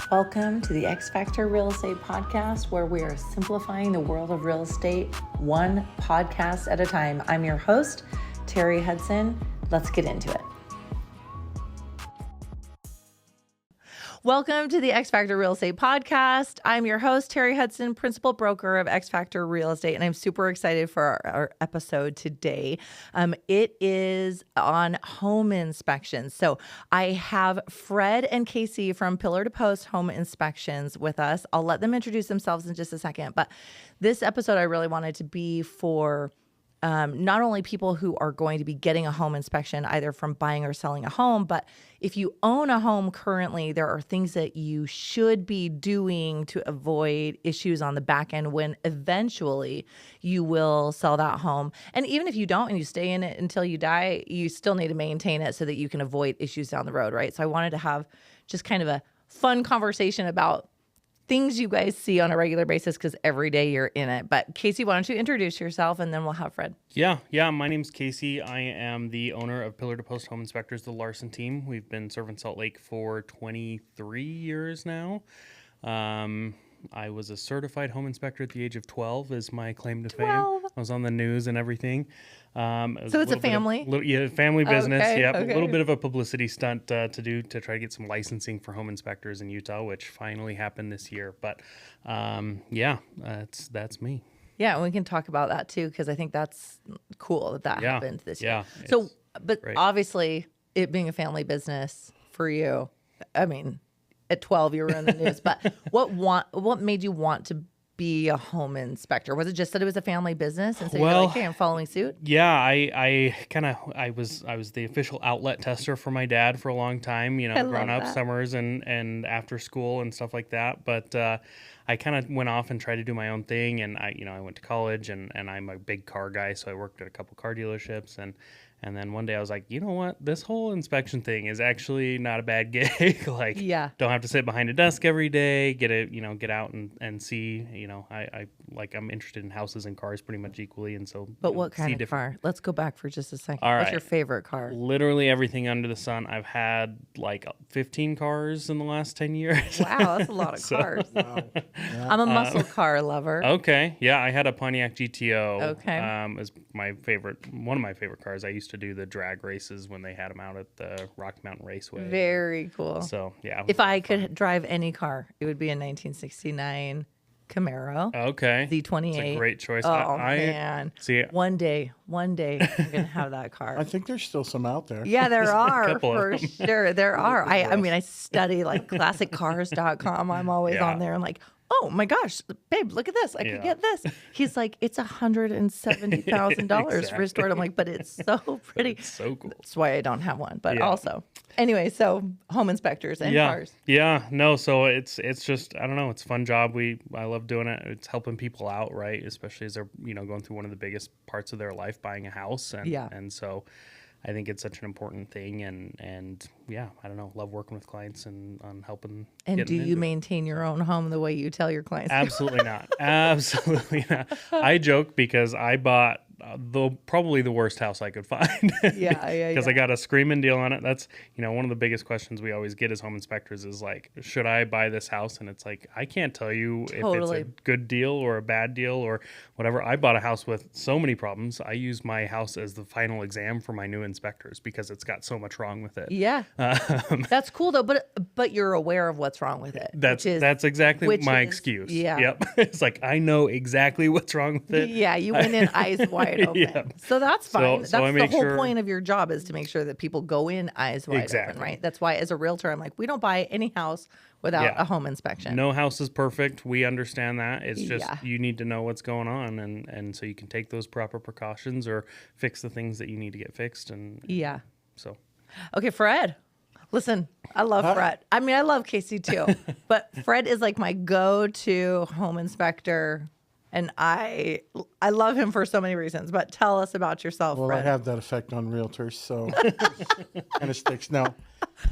Welcome to the X Factor Real Estate Podcast, where we are simplifying the world of real estate one podcast at a time. I'm your host, Teri Hudson. Let's get into it. Welcome to the X Factor Real Estate Podcast. I'm your host, Teri Hudson, principal broker of X Factor Real Estate, and I'm super excited for our episode today. It is on home inspections. So I have Fred and Casey from Pillar to Post Home Inspections with us. I'll let them introduce themselves in just a second, but this episode I really wanted to be for not only people who are going to be getting a home inspection, either from buying or selling a home, but if you own a home currently, there are things that you should be doing to avoid issues on the back end when eventually you will sell that home. And even if you don't and you stay in it until you die, you still need to maintain it so that you can avoid issues down the road, right? So I wanted to have just kind of a fun conversation about things you guys see on a regular basis because every day you're in it. But Casey, why don't you introduce yourself and then we'll have Fred. Yeah. My name's Casey. I am the owner of Pillar to Post Home Inspectors, the Larsen team. We've been serving Salt Lake for 23 years now. I was a certified home inspector at the age of 12 is my claim to fame. I was on the news and everything. So it's a family? Family business. Okay, Yep. okay. A little bit of a publicity stunt to try to get some licensing for home inspectors in Utah, which finally happened this year. But that's me. Yeah, and we can talk about that too because I think that's cool that happened this year. So, but great. Obviously, it being a family business for you, I mean, at 12 you were in the news. But what made you want to be a home inspector? Was it just that it was a family business and so you're like, hey, I'm following suit? Yeah, I was the official outlet tester for my dad for a long time, growing up, summers and after school and stuff like that. But I kind of went off and tried to do my own thing, and I went to college and I'm a big car guy, so I worked at a couple car dealerships and then one day I was like, you know what? This whole inspection thing is actually not a bad gig. Don't have to sit behind a desk every day. Get out and see. I'm interested in houses and cars pretty much equally. And so, but what kind of car? Let's go back for just a second. All What's right. your favorite car? Literally everything under the sun. I've had like 15 cars in the last 10 years. Wow, that's a lot of cars. Wow. Yeah. I'm a muscle car lover. Okay, yeah, I had a Pontiac GTO. Okay, as one of my favorite cars. I used to do the drag races when they had them out at the Rocky Mountain Raceway. Very cool. So yeah, if I could drive any car, it would be a 1969 Camaro. Okay, Z28. It's a great choice. Oh man, see, one day I'm gonna have that car. I think there's still some out there. Yeah, there are for sure. There are. I mean, I study like classiccars.com. I'm always on there. I'm like, oh my gosh, babe, look at this. I could get this. He's like, it's $170,000 restored. I'm like, but it's so pretty. It's so cool. That's why I don't have one. But also, anyway, so home inspectors and cars. Yeah, no. So it's just, I don't know. It's a fun job. I love doing it. It's helping people out, right? Especially as they're going through one of the biggest parts of their life, buying a house. And so I think it's such an important thing, and yeah, I don't know, love working with clients and on helping. And do you maintain your own home the way you tell your clients? Absolutely not. Absolutely not. I joke because I bought probably the worst house I could find. Because I got a screaming deal on it. That's one of the biggest questions we always get as home inspectors is like, should I buy this house? And it's like, I can't tell you if it's a good deal or a bad deal or whatever. I bought a house with so many problems. I use my house as the final exam for my new inspectors because it's got so much wrong with it. Yeah, that's cool though. But you're aware of what's wrong with it. That's exactly my excuse. Yeah. Yep. It's like I know exactly what's wrong with it. Yeah, you went in eyes wide open. Yeah. So that's fine. So that's the whole point of your job is to make sure that people go in eyes wide open, right? That's why as a realtor, I'm like, we don't buy any house without a home inspection. No house is perfect. We understand that. It's just you need to know what's going on, and so you can take those proper precautions or fix the things that you need to get fixed. So. Okay, Fred. Listen, I love Fred. I mean, I love Casey too, but Fred is like my go-to home inspector. And I love him for so many reasons, but tell us about yourself, Well, Fred. I have that effect on realtors, so kind of sticks. No.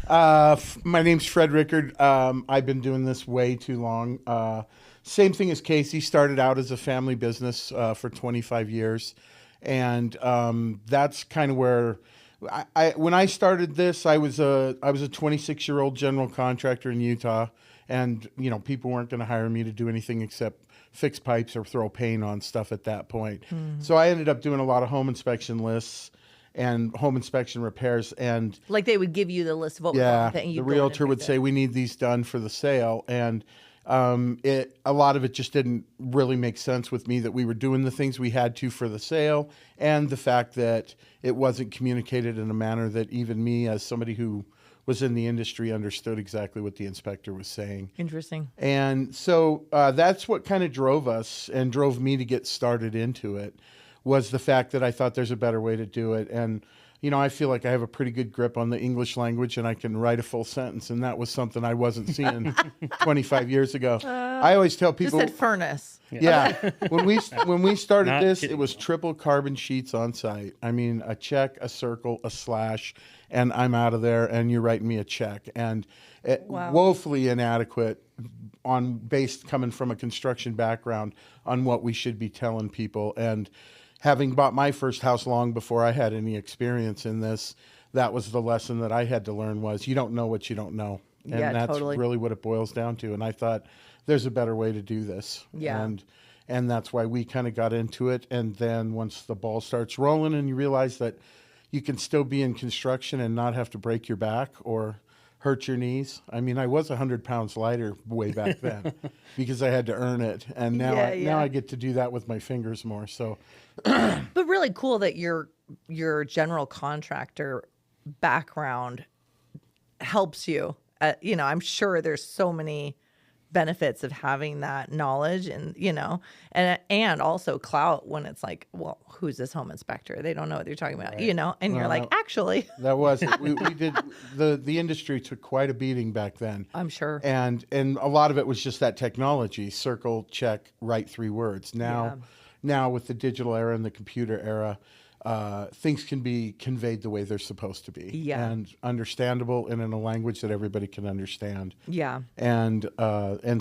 My name's Fred Rickard. I've been doing this way too long. Same thing as Casey, started out as a family business for 25 years. And that's kind of where when I started this, I was a 26-year-old general contractor in Utah, and people weren't going to hire me to do anything except fix pipes or throw paint on stuff at that point. So I ended up doing a lot of home inspection lists and home inspection repairs, and like they would give you the list of what the realtor would say, we need these done for the sale, and a lot of it just didn't really make sense with me that we were doing the things we had to for the sale, and the fact that it wasn't communicated in a manner that even me, as somebody who was in the industry, understood exactly what the inspector was saying. Interesting. And so that's what kind of drove us and drove me to get started into it, was the fact that I thought there's a better way to do it. And I feel like I have a pretty good grip on the English language, and I can write a full sentence, and that was something I wasn't seeing 25 years ago. I always tell people, just said furnace. Yeah, when we started this, it was triple carbon sheets on site. I mean, a check, a circle, a slash, and I'm out of there, and you're writing me a check. And woefully inadequate based coming from a construction background on what we should be telling people. And having bought my first house long before I had any experience in this, that was the lesson that I had to learn, was you don't know what you don't know. And that's really what it boils down to. And I thought, there's a better way to do this. Yeah. And that's why we kind of got into it. And then once the ball starts rolling and you realize that you can still be in construction and not have to break your back or hurt your knees. I mean, I was 100 pounds lighter way back then because I had to earn it. And now I get to do that with my fingers more. So, but really cool that your general contractor background helps you. I'm sure there's so many benefits of having that knowledge, and and also clout when it's like, well, who's this home inspector? They don't know what they're talking about, and you're like, actually, that was it. We did the industry took quite a beating back then, I'm sure, and a lot of it was just that technology: circle, check, write 3 words. Now with the digital era and the computer era, things can be conveyed the way they're supposed to be, and understandable and in a language that everybody can understand. Yeah. And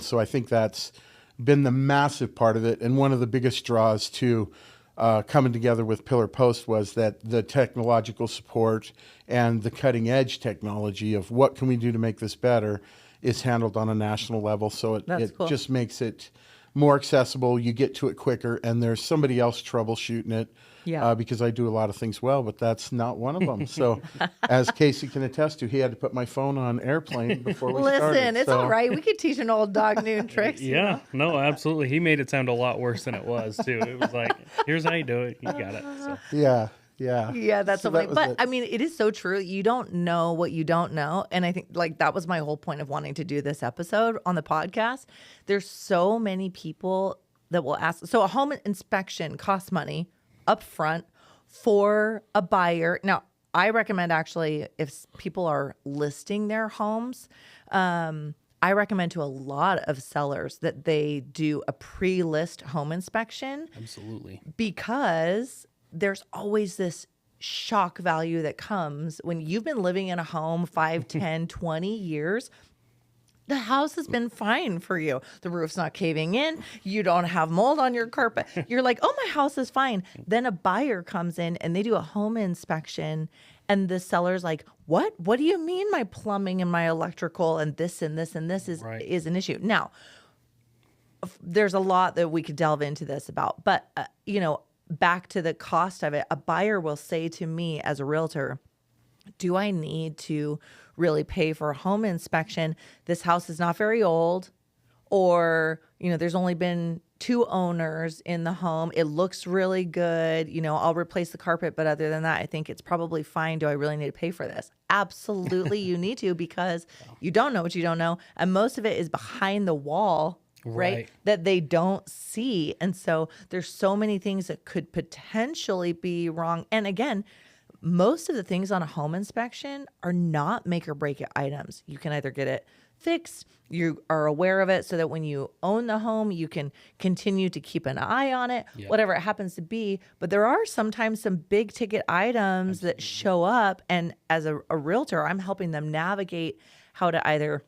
so I think that's been the massive part of it. And one of the biggest draws to coming together with Pillar Post was that the technological support and the cutting edge technology of what can we do to make this better is handled on a national level. So it cool. Just makes it more accessible. You get to it quicker, and there's somebody else troubleshooting it. Yeah. Because I do a lot of things well, but that's not one of them. So as Casey can attest to, he had to put my phone on airplane before we started. Listen, it's all right. We could teach an old dog new tricks. Yeah, no, absolutely. He made it sound a lot worse than it was, too. It was like, here's how you do it. You got it. So. Yeah. Yeah, that's so funny. But I mean, it is so true. You don't know what you don't know. And I think that was my whole point of wanting to do this episode on the podcast. There's so many people that will ask. So a home inspection costs money up front for a buyer. Now, I recommend actually, if people are listing their homes, I recommend to a lot of sellers that they do a pre-list home inspection. Absolutely. Because there's always this shock value that comes when you've been living in a home 5, 10, 20 years. The house has been fine for you. The roof's not caving in. You don't have mold on your carpet. You're like, oh, my house is fine. Then a buyer comes in and they do a home inspection, and the seller's like, what? What do you mean my plumbing and my electrical and this and this and this is an issue? Now, there's a lot that we could delve into this about, but, back to the cost of it, a buyer will say to me as a realtor, do I need to really pay for a home inspection? This house is not very old, or, there's only been 2 owners in the home. It looks really good. I'll replace the carpet, but other than that, I think it's probably fine. Do I really need to pay for this? Absolutely, you need to, because you don't know what you don't know. And most of it is behind the wall, right? That they don't see. And so there's so many things that could potentially be wrong. And again, most of the things on a home inspection are not make or break items. You can either get it fixed, you are aware of it so that when you own the home, you can continue to keep an eye on it, whatever it happens to be. But there are sometimes some big ticket items that show up. And as a realtor, I'm helping them navigate how to either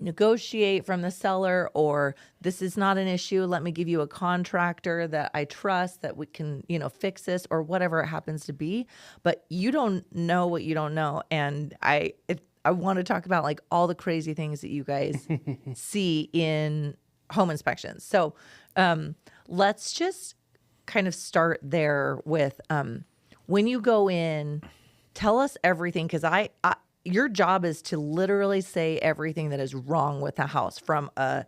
negotiate from the seller, or this is not an issue, let me give you a contractor that I trust that we can, fix this, or whatever it happens to be. But you don't know what you don't know. And I want to talk about like all the crazy things that you guys see in home inspections. So let's just kind of start there with when you go in, tell us everything, because your job is to literally say everything that is wrong with the house, from a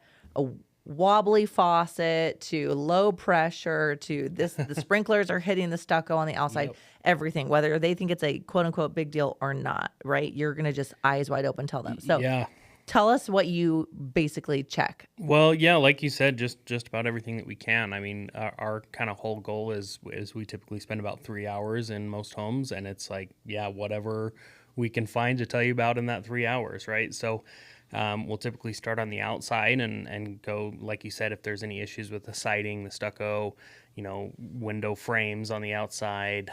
wobbly faucet to low pressure to this. The sprinklers are hitting the stucco on the outside. Yep. Everything, whether they think it's a quote unquote big deal or not, right? You're gonna just eyes wide open tell them. So yeah. Tell us what you basically check. Well, yeah, like you said, just about everything that we can. I mean, our kind of whole goal is we typically spend about 3 hours in most homes, and it's like, yeah, whatever we can find to tell you about in that 3 hours, right? So we'll typically start on the outside and go, like you said, if there's any issues with the siding, the stucco, window frames on the outside,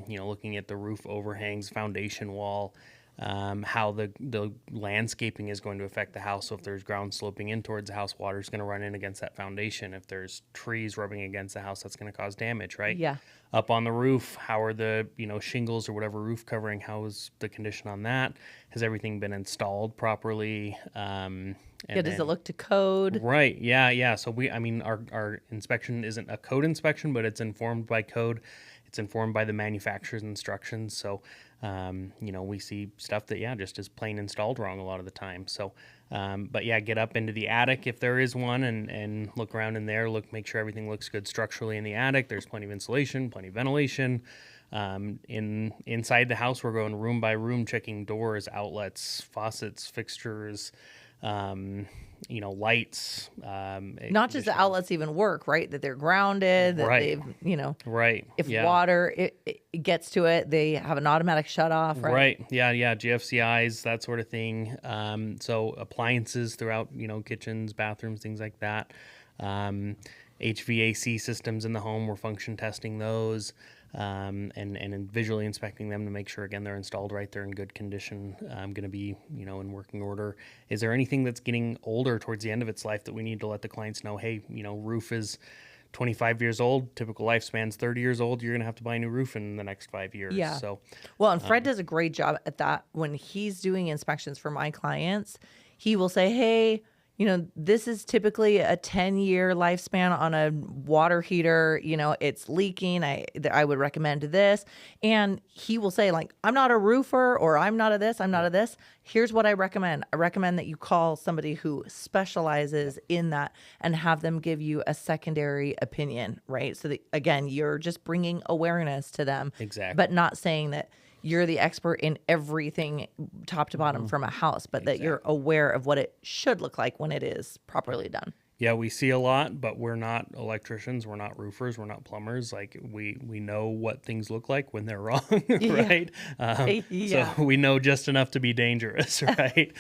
looking at the roof overhangs, foundation wall, how the landscaping is going to affect the house. So if there's ground sloping in towards the house, water is going to run in against that foundation. If there's trees rubbing against the house, that's going to cause damage, right? Yeah. Up on the roof, how are the shingles or whatever roof covering? How is the condition on that? Has everything been installed properly? Does it look to code? Right. Yeah. So our inspection isn't a code inspection, but it's informed by code. It's informed by the manufacturer's instructions. So, we see stuff that, just is plain installed wrong a lot of the time. So, get up into the attic if there is one and look around in there, make sure everything looks good structurally in the attic. There's plenty of insulation, plenty of ventilation. Inside the house, we're going room by room, checking doors, outlets, faucets, fixtures, lights. Not just the outlets even work, right? That they're grounded, that right. they've, right. If water it gets to it, they have an automatic shut off, right? Right. Yeah. GFCIs, that sort of thing. So appliances throughout, kitchens, bathrooms, things like that. HVAC systems in the home, we're function testing those. And visually inspecting them to make sure, again, they're installed right, they're in good condition, going to be, in working order. Is there anything that's getting older towards the end of its life that we need to let the clients know, hey, roof is 25 years old, typical lifespan's 30 years old, you're going to have to buy a new roof in the next 5 years. Yeah. So, well, and Fred does a great job at that. When he's doing inspections for my clients, he will say, hey, this is typically a 10-year lifespan on a water heater. It's leaking. I would recommend this. And he will say, like, I'm not a roofer, or I'm not a this, I'm not a this. Here's what I recommend. I recommend that you call somebody who specializes in that and have them give you a secondary opinion, right? So that, again, you're just bringing awareness to them. Exactly. But not saying that you're the expert in everything top to bottom from a house, but that you're aware of what it should look like when it is properly done. Yeah, we see a lot, but we're not electricians, we're not roofers, we're not plumbers. Like we know what things look like when they're wrong, right? So we know just enough to be dangerous, right?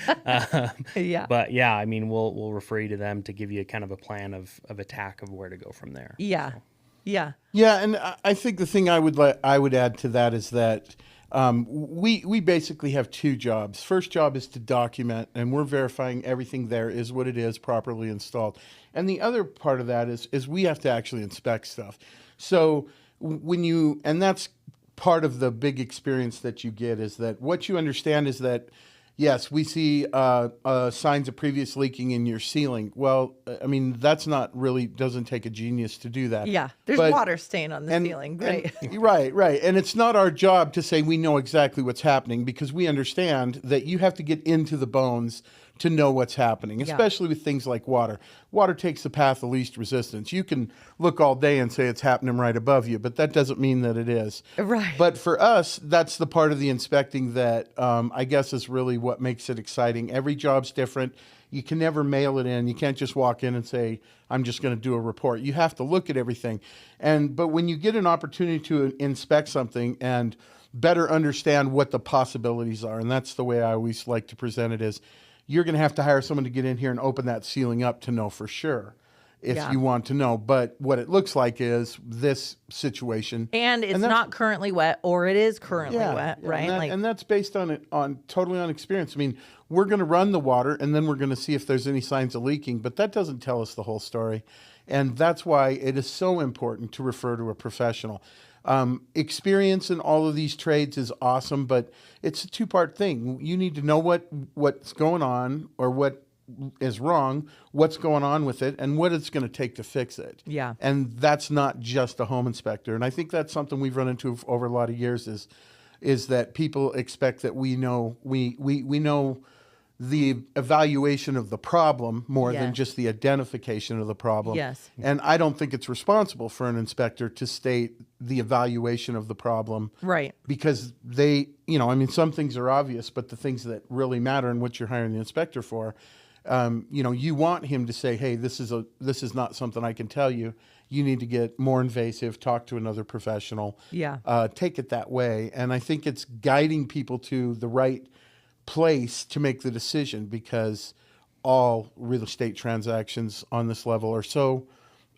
Yeah. But yeah, we'll refer you to them to give you kind of a plan of attack of where to go from there. Yeah. So. Yeah. Yeah, and I think the thing I would add to that is that we basically have two jobs. First job is to document, and we're verifying everything there is what it is, properly installed. And the other part of that is we have to actually inspect stuff. So and that's part of the big experience that you get, is that what you understand is that, yes, we see signs of previous leaking in your ceiling. Well, that's not really, doesn't take a genius to do that. Yeah, there's water stain on the ceiling. Right. Right. And it's not our job to say we know exactly what's happening, because we understand that you have to get into the bones to know what's happening, especially with things like water. Water takes the path of least resistance. You can look all day and say it's happening right above you, but that doesn't mean that it is. Right. But for us, that's the part of the inspecting that I guess is really what makes it exciting. Every job's different. You can never mail it in. You can't just walk in and say, I'm just going to do a report. You have to look at everything. But when you get an opportunity to inspect something and better understand what the possibilities are, and that's the way I always like to present it, is you're going to have to hire someone to get in here and open that ceiling up to know for sure if you want to know. But what it looks like is this situation. And it's not currently wet, or it is currently wet, right? And that's based totally on experience. I mean, we're going to run the water, and then we're going to see if there's any signs of leaking, but that doesn't tell us the whole story. And that's why it is so important to refer to a professional. Experience in all of these trades is awesome, but it's a two-part thing. You need to know what's going on, or what is wrong, what's going on with it, and what it's going to take to fix it. Yeah. And that's not just a home inspector. And I think that's something we've run into over a lot of years is that people expect that we know the evaluation of the problem more than just the identification of the problem. Yes. And I don't think it's responsible for an inspector to state the evaluation of the problem. Right. Because they, some things are obvious, but the things that really matter and what you're hiring the inspector for, you want him to say, hey, this is not something I can tell you. You need to get more invasive, talk to another professional. Yeah. Take it that way. And I think it's guiding people to the right place to make the decision, because all real estate transactions on this level are so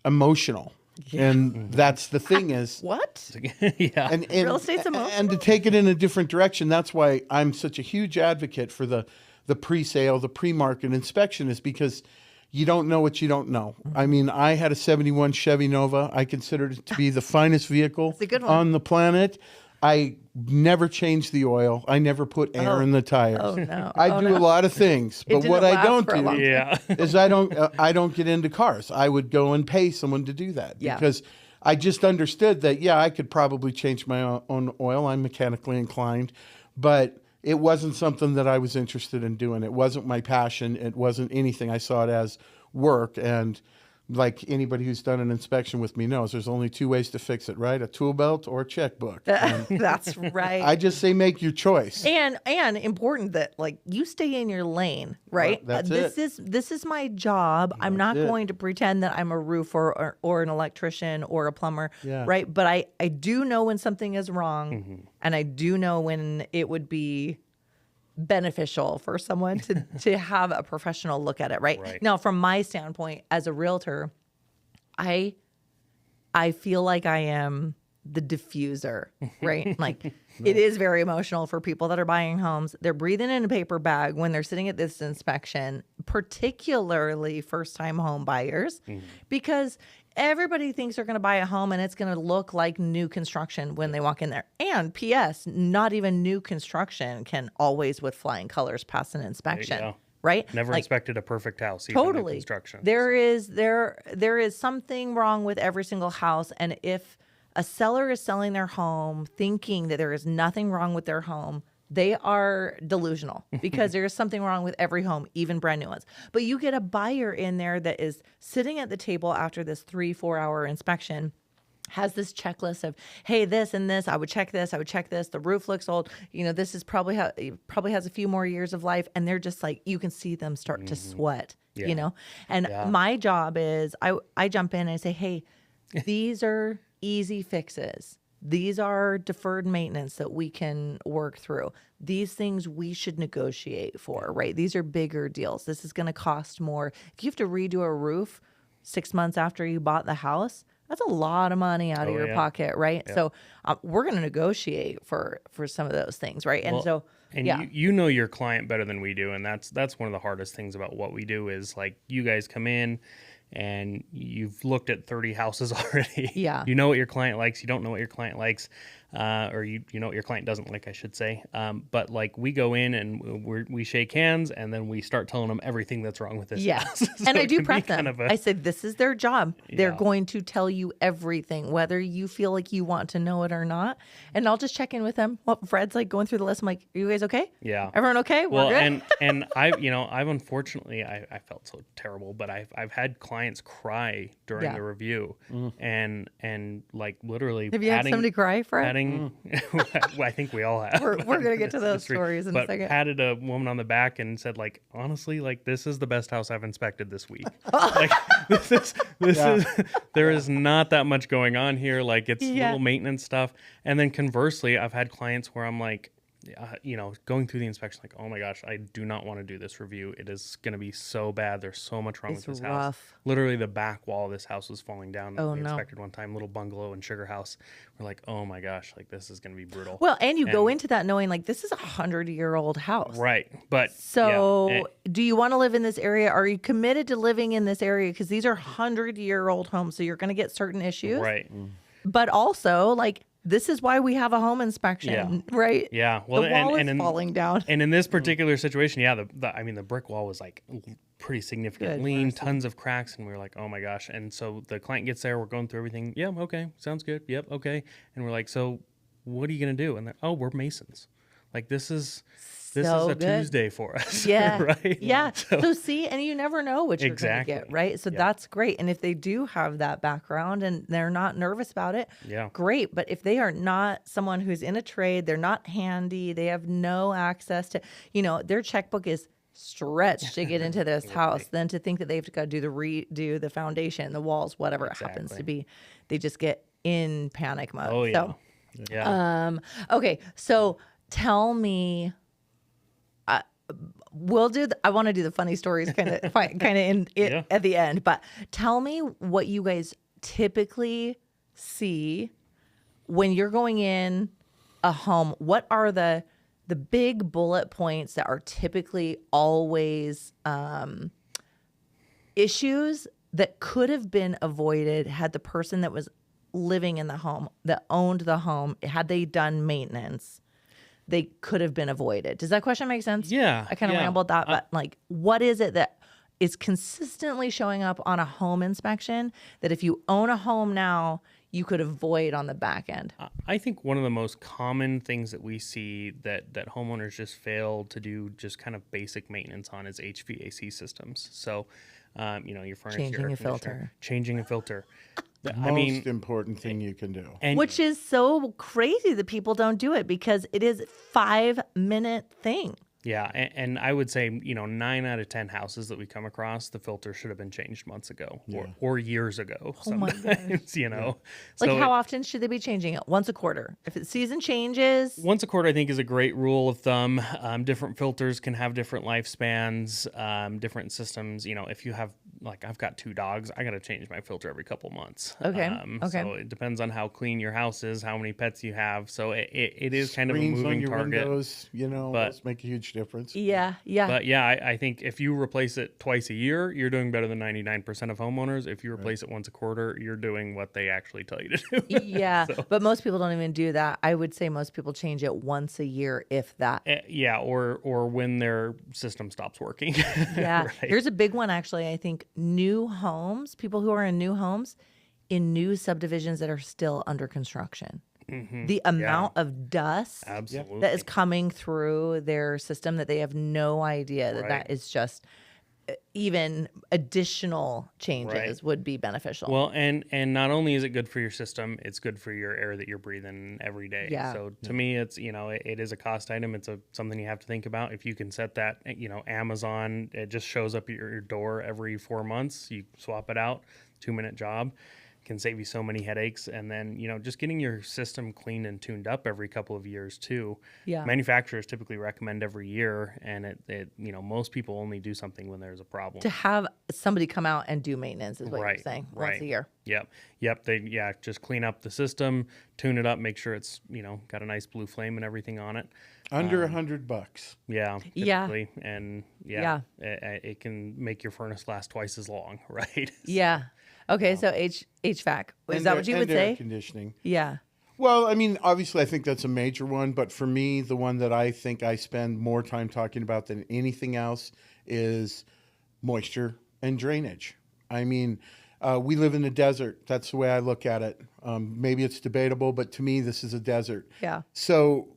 emotional. Yeah. And that's the thing is what? Yeah. And real estate's emotional. And to take it in a different direction, that's why I'm such a huge advocate for the pre-sale, the pre-market inspection, is because you don't know what you don't know. I mean, I had a 71 Chevy Nova. I considered it to be the finest vehicle on the planet. I never changed the oil. I never put air in the tires. Oh, no. I do a lot of things, but what I don't do is I don't get into cars. I would go and pay someone to do that because I just understood that, I could probably change my own oil. I'm mechanically inclined, but it wasn't something that I was interested in doing. It wasn't my passion. It wasn't anything. I saw it as work. And like anybody who's done an inspection with me knows, there's only two ways to fix it, right? A tool belt or a checkbook. That's right. I just say make your choice. And important that you stay in your lane, right? Well, this is my job. I'm not going to pretend that I'm a roofer or an electrician or a plumber, right? But I do know when something is wrong, and I do know when it would be beneficial for someone to have a professional look at it, right? Now, from my standpoint as a realtor, I feel like I am the diffuser, right? It is very emotional for people that are buying homes. They're breathing in a paper bag when they're sitting at this inspection, particularly first-time home buyers, because everybody thinks they're going to buy a home and it's going to look like new construction when they walk in there. And P.S., not even new construction can always with flying colors pass an inspection. Right? Never inspected a perfect house. Even Totally. New construction. There is something wrong with every single house. And if a seller is selling their home thinking that there is nothing wrong with their home, they are delusional, because there is something wrong with every home, even brand new ones. But you get a buyer in there that is sitting at the table after this 3-4 hour inspection, has this checklist of, hey, this and this, I would check this, the roof looks old, this is probably has a few more years of life, and they're just you can see them start to sweat, And my job is I jump in and I say, hey, these are easy fixes. These are deferred maintenance that we can work through. These things we should negotiate for, right? These are bigger deals. This is going to cost more. If you have to redo a roof 6 months after you bought the house, that's a lot of money out of your pocket, right? Yeah. So we're going to negotiate for some of those things, right? And you know your client better than we do, and that's one of the hardest things about what we do is you guys come in and you've looked at 30 houses already. Yeah. You know what your client likes. You don't know what your client likes. Or you know what your client doesn't like, I should say. But we go in and we shake hands, and then we start telling them everything that's wrong with this house. So and I do prep them. I said, this is their job. They're going to tell you everything, whether you feel like you want to know it or not. And I'll just check in with them. Well, Fred's going through the list. I'm like, are you guys okay? Yeah. Everyone okay? Well, We're good? and I've unfortunately, I felt so terrible, but I've had clients cry during the review, and literally. Have you had somebody cry, Fred? I think we all have. We're gonna get to those stories in a second. Patted a woman on the back and said, honestly, this is the best house I've inspected this week. There is not that much going on here. It's little maintenance stuff. And then conversely, I've had clients where I'm like, going through the inspection, like, oh my gosh, I do not want to do this review. It is going to be so bad. There's so much wrong with this house. Rough. Literally, the back wall of this house was falling down. Oh, we no. inspected one time, little bungalow in Sugar House. We're like, oh my gosh, like this is going to be brutal. Well, and you go into that knowing like this is a 100-year-old house. Right. But so do you want to live in this area? Are you committed to living in this area? Because these are 100-year-old homes. So you're going to get certain issues. Right. But also, like, this is why we have a home inspection, right? Yeah. Well, the wall is falling down. And in this particular situation, the brick wall was like pretty significant, lean, tons of cracks, and we were like, oh my gosh. And so the client gets there, we're going through everything. Yeah, okay, sounds good. Yep, okay. And we're like, so what are you gonna do? And they're, oh, we're masons. Like this is a good Tuesday for us. Yeah. Right. Yeah. So see, and you never know what you're going to get, right? So that's great. And if they do have that background and they're not nervous about it, great. But if they are not someone who's in a trade, they're not handy, they have no access to, their checkbook is stretched to get into this house, then to think that they have to go do the foundation, the walls, whatever it happens to be, they just get in panic mode. Oh, yeah. So, okay. So tell me, I want to do the funny stories kind of at the end, but tell me what you guys typically see when you're going in a home. What are the big bullet points that are typically always issues that could have been avoided had the person that was living in the home, that owned the home, had they done maintenance? They could have been avoided. Does that question make sense? Yeah. I kind of rambled that, but like, what is it that is consistently showing up on a home inspection that if you own a home now, you could avoid on the back end? I think one of the most common things that we see that homeowners just fail to do just kind of basic maintenance on is HVAC systems. So, your furnace, changing a filter. Changing a filter. The most important thing you can do. Which is so crazy that people don't do it because it is a 5-minute thing. Yeah, and I would say, 9 out of 10 houses that we come across, the filter should have been changed months ago or years ago. Sometimes, Like, how often should they be changing it? Once a quarter. If the season changes? Once a quarter, I think, is a great rule of thumb. Different filters can have different lifespans, different systems. If you have, like, I've got 2 dogs, I got to change my filter every couple months. Okay. So it depends on how clean your house is, how many pets you have. So it is kind of a moving on your target. Windows, those make a huge difference. Yeah. But I think if you replace it twice a year, you're doing better than 99% of homeowners. If you replace it once a quarter, you're doing what they actually tell you to do. Yeah, but most people don't even do that. I would say most people change it once a year, if that. Or when their system stops working. Yeah. Right. Here's a big one, actually. I think new homes, people who are in new homes, in new subdivisions that are still under construction. Mm-hmm. The amount of dust that is coming through their system that they have no idea that is just even additional changes would be beneficial. Well, and not only is it good for your system, it's good for your air that you're breathing every day. Yeah. So to me, it's, it is a cost item. It's something you have to think about. If you can set that, Amazon, it just shows up at your door every 4 months. You swap it out, 2-minute job. Can save you so many headaches. And then, just getting your system cleaned and tuned up every couple of years too. Yeah. Manufacturers typically recommend every year, and it most people only do something when there's a problem. To have somebody come out and do maintenance is what you're saying, once a year. Yep. They just clean up the system, tune it up, make sure it's, got a nice blue flame and everything on it. Under $100. Yeah. Typically. And it can make your furnace last twice as long, right? Yeah. Okay, so HVAC. Is that what you would say? Air conditioning. Yeah. Well, I mean, obviously, I think that's a major one. But for me, the one that I think I spend more time talking about than anything else is moisture and drainage. I mean, we live in a desert. That's the way I look at it. Maybe it's debatable, but to me, this is a desert. Yeah. So,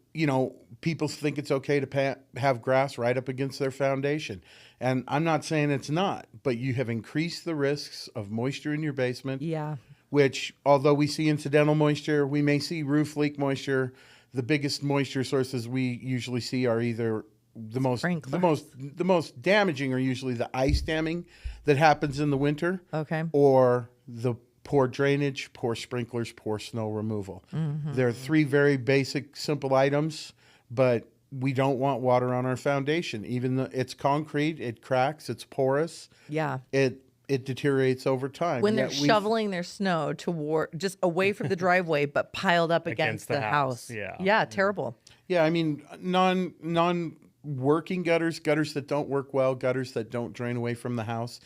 people think it's okay to have grass right up against their foundation. And I'm not saying it's not, but you have increased the risks of moisture in your basement. Yeah. Which, although we see incidental moisture, we may see roof leak moisture. The biggest moisture sources we usually see are either the most damaging are usually the ice damming that happens in the winter. Okay. Or the poor drainage, poor sprinklers, poor snow removal. Mm-hmm. There are 3 very basic, simple items, but we don't want water on our foundation. Even though it's concrete, it cracks, it's porous. Yeah. It deteriorates over time. When they're shoveling their snow toward just away from the driveway, but piled up against the house. Yeah. Yeah. Terrible. Yeah. I mean, non-working gutters that don't work well, gutters that don't drain away from the house.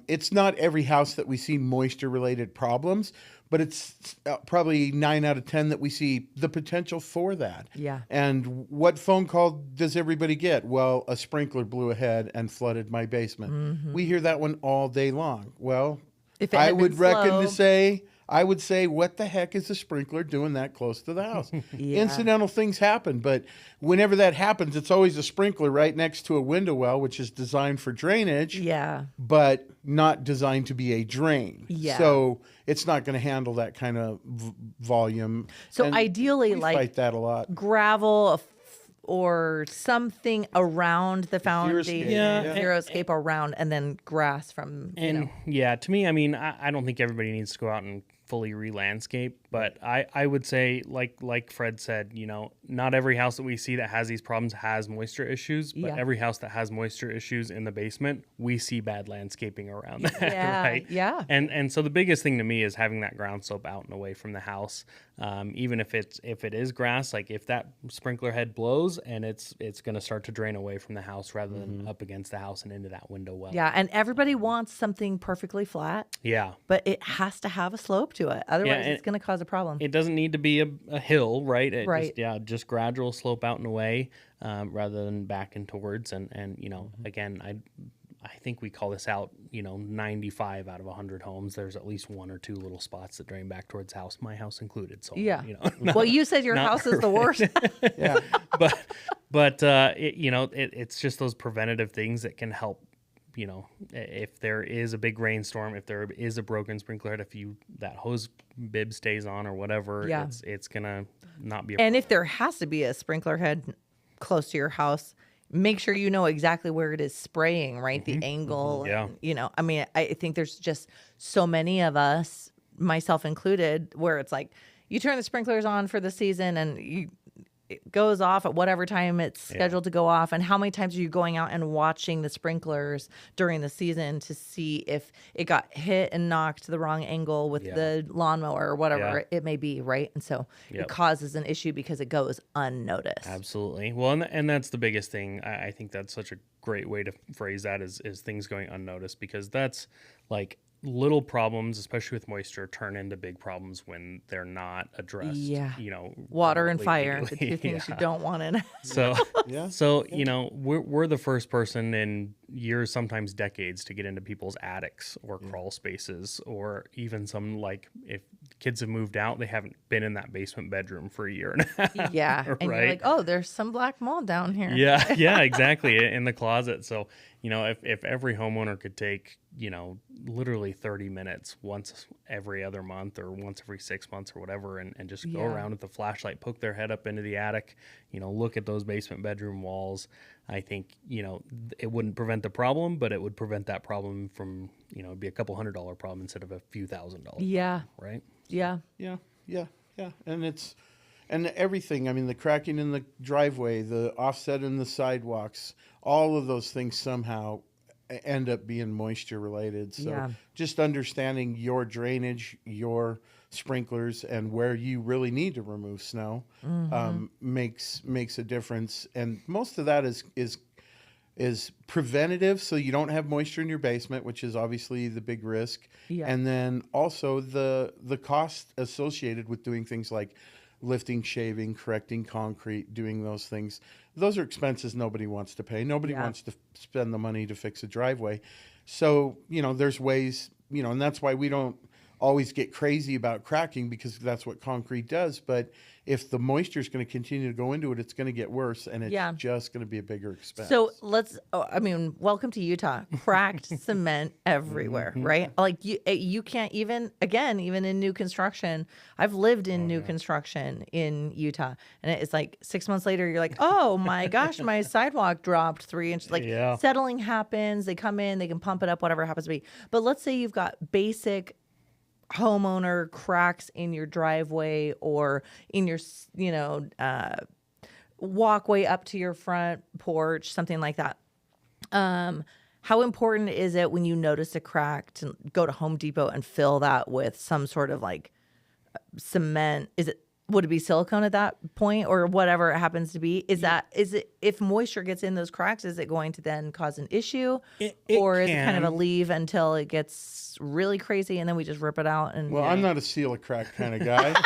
It's not every house that we see moisture-related problems, but it's probably 9 out of 10 that we see the potential for that. Yeah. And what phone call does everybody get? Well, a sprinkler blew ahead and flooded my basement. Mm-hmm. We hear that one all day long. Well, If it I had would been reckon slow- to say, I would say, what the heck is a sprinkler doing that close to the house? Yeah. Incidental things happen, but whenever that happens, it's always a sprinkler right next to a window well, which is designed for drainage, Yeah. but not designed to be a drain. Yeah. So it's not going to handle that kind of volume. So And ideally, we like fight that a lot. gravel or something around the Xeriscape. foundation, Yeah. xeriscape around, and then grass from, And yeah, to me, I mean, I don't think everybody needs to go out and fully re-landscape, but I would say, like Fred said, you know, not every house that we see that has these problems has moisture issues, but Yeah. every house that has moisture issues in the basement, we see bad landscaping around that, Yeah, right? yeah. And so the biggest thing to me is having that ground slope out and away from the house. Even if it is grass, like if that sprinkler head blows and it's going to start to drain away from the house rather than up against the house and into that window well. Yeah, and everybody wants something perfectly flat, Yeah. but it has to have a slope to it. Otherwise, and it's going to cause a problem. It doesn't need to be a hill, right? Right. Just gradual slope out and away, rather than back and towards. And you know, again, I think we call this out. You know, 95 out of 100 homes, there's at least one or two little spots that drain back towards house, my house included. So Yeah. you know, Well, you said your house is the worst. Yeah. but it's just those preventative things that can help. You know, if there is a big rainstorm, if there is a broken sprinkler head, if that hose bib stays on or whatever, Yeah. it's gonna not be a And if there has to be a sprinkler head close to your house, make sure you know exactly where it is spraying, right? The angle. Yeah. You know, I mean, I think there's just so many of us, myself included, where it's like you turn the sprinklers on for the season and it goes off at whatever time it's scheduled to go off. And how many times are you going out and watching the sprinklers during the season to see if it got hit and knocked to the wrong angle with the lawnmower or whatever it may be, right? And so it causes an issue because it goes unnoticed. Absolutely. Well, and that's the biggest thing. I think that's such a great way to phrase that is things going unnoticed, because that's like little problems, especially with moisture, turn into big problems when they're not addressed. Yeah. You know, Water and remotely fire, the immediately. two things you don't want in. So, Yeah. so you know, we're the first person in years, sometimes decades, to get into people's attics or crawl spaces, or even some, like, if kids have moved out, they haven't been in that basement bedroom for a year and a half. Yeah. And Right. you're like, oh, there's some black mold down here. Yeah, exactly, in the closet. So, you know, if every homeowner could take, you know, literally 30 minutes once every other month or once every 6 months or whatever, and just go around with the flashlight, poke their head up into the attic, you know, look at those basement bedroom walls, I think, you know, it wouldn't prevent the problem, but it would prevent that problem from, you know, it'd be a couple $100 problem instead of a few $1,000. Yeah. Right? Yeah. Yeah. And everything. I mean, the cracking in the driveway, the offset in the sidewalks, all of those things somehow end up being moisture related. So just understanding your drainage, your sprinklers, and where you really need to remove snow makes a difference. And most of that is preventative, so you don't have moisture in your basement, which is obviously the big risk. Yeah. And then also the cost associated with doing things like lifting, shaving, correcting concrete, doing those things. Those are expenses nobody wants to pay. Nobody wants to spend the money to fix a driveway. So, you know, there's ways, you know, and that's why we don't always get crazy about cracking, because that's what concrete does. But if the moisture is going to continue to go into it, it's going to get worse, and it's just going to be a bigger expense. So welcome to Utah. Cracked cement everywhere, right? Like you can't even in new construction. I've lived in new construction in Utah, and it's like 6 months later, you're like, oh my gosh, my sidewalk dropped 3 inches. Like settling happens. They come in, they can pump it up, whatever it happens to be. But let's say you've got basic homeowner cracks in your driveway or in your, walkway up to your front porch, something like that. How important is it when you notice a crack to go to Home Depot and fill that with some sort of like cement? Would it be silicone at that point, or whatever it happens to be? Is it if moisture gets in those cracks, is it going to then cause an issue, or is it kind of a leave until it gets really crazy and then we just rip it out? And I'm not a seal a crack kind of guy.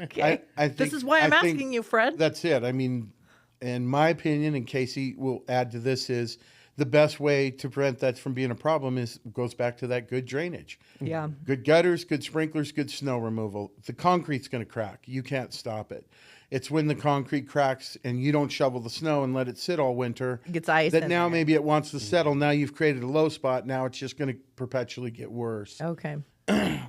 Okay. I think, this is why I'm asking you, Fred. That's it. I mean, in my opinion, and Casey will add to this, is the best way to prevent that from being a problem goes back to that good drainage. Yeah. Good gutters, good sprinklers, good snow removal. The concrete's going to crack. You can't stop it. It's when the concrete cracks and you don't shovel the snow and let it sit all winter. It gets ice. That now maybe it wants to settle. Now you've created a low spot. Now it's just going to perpetually get worse. Okay.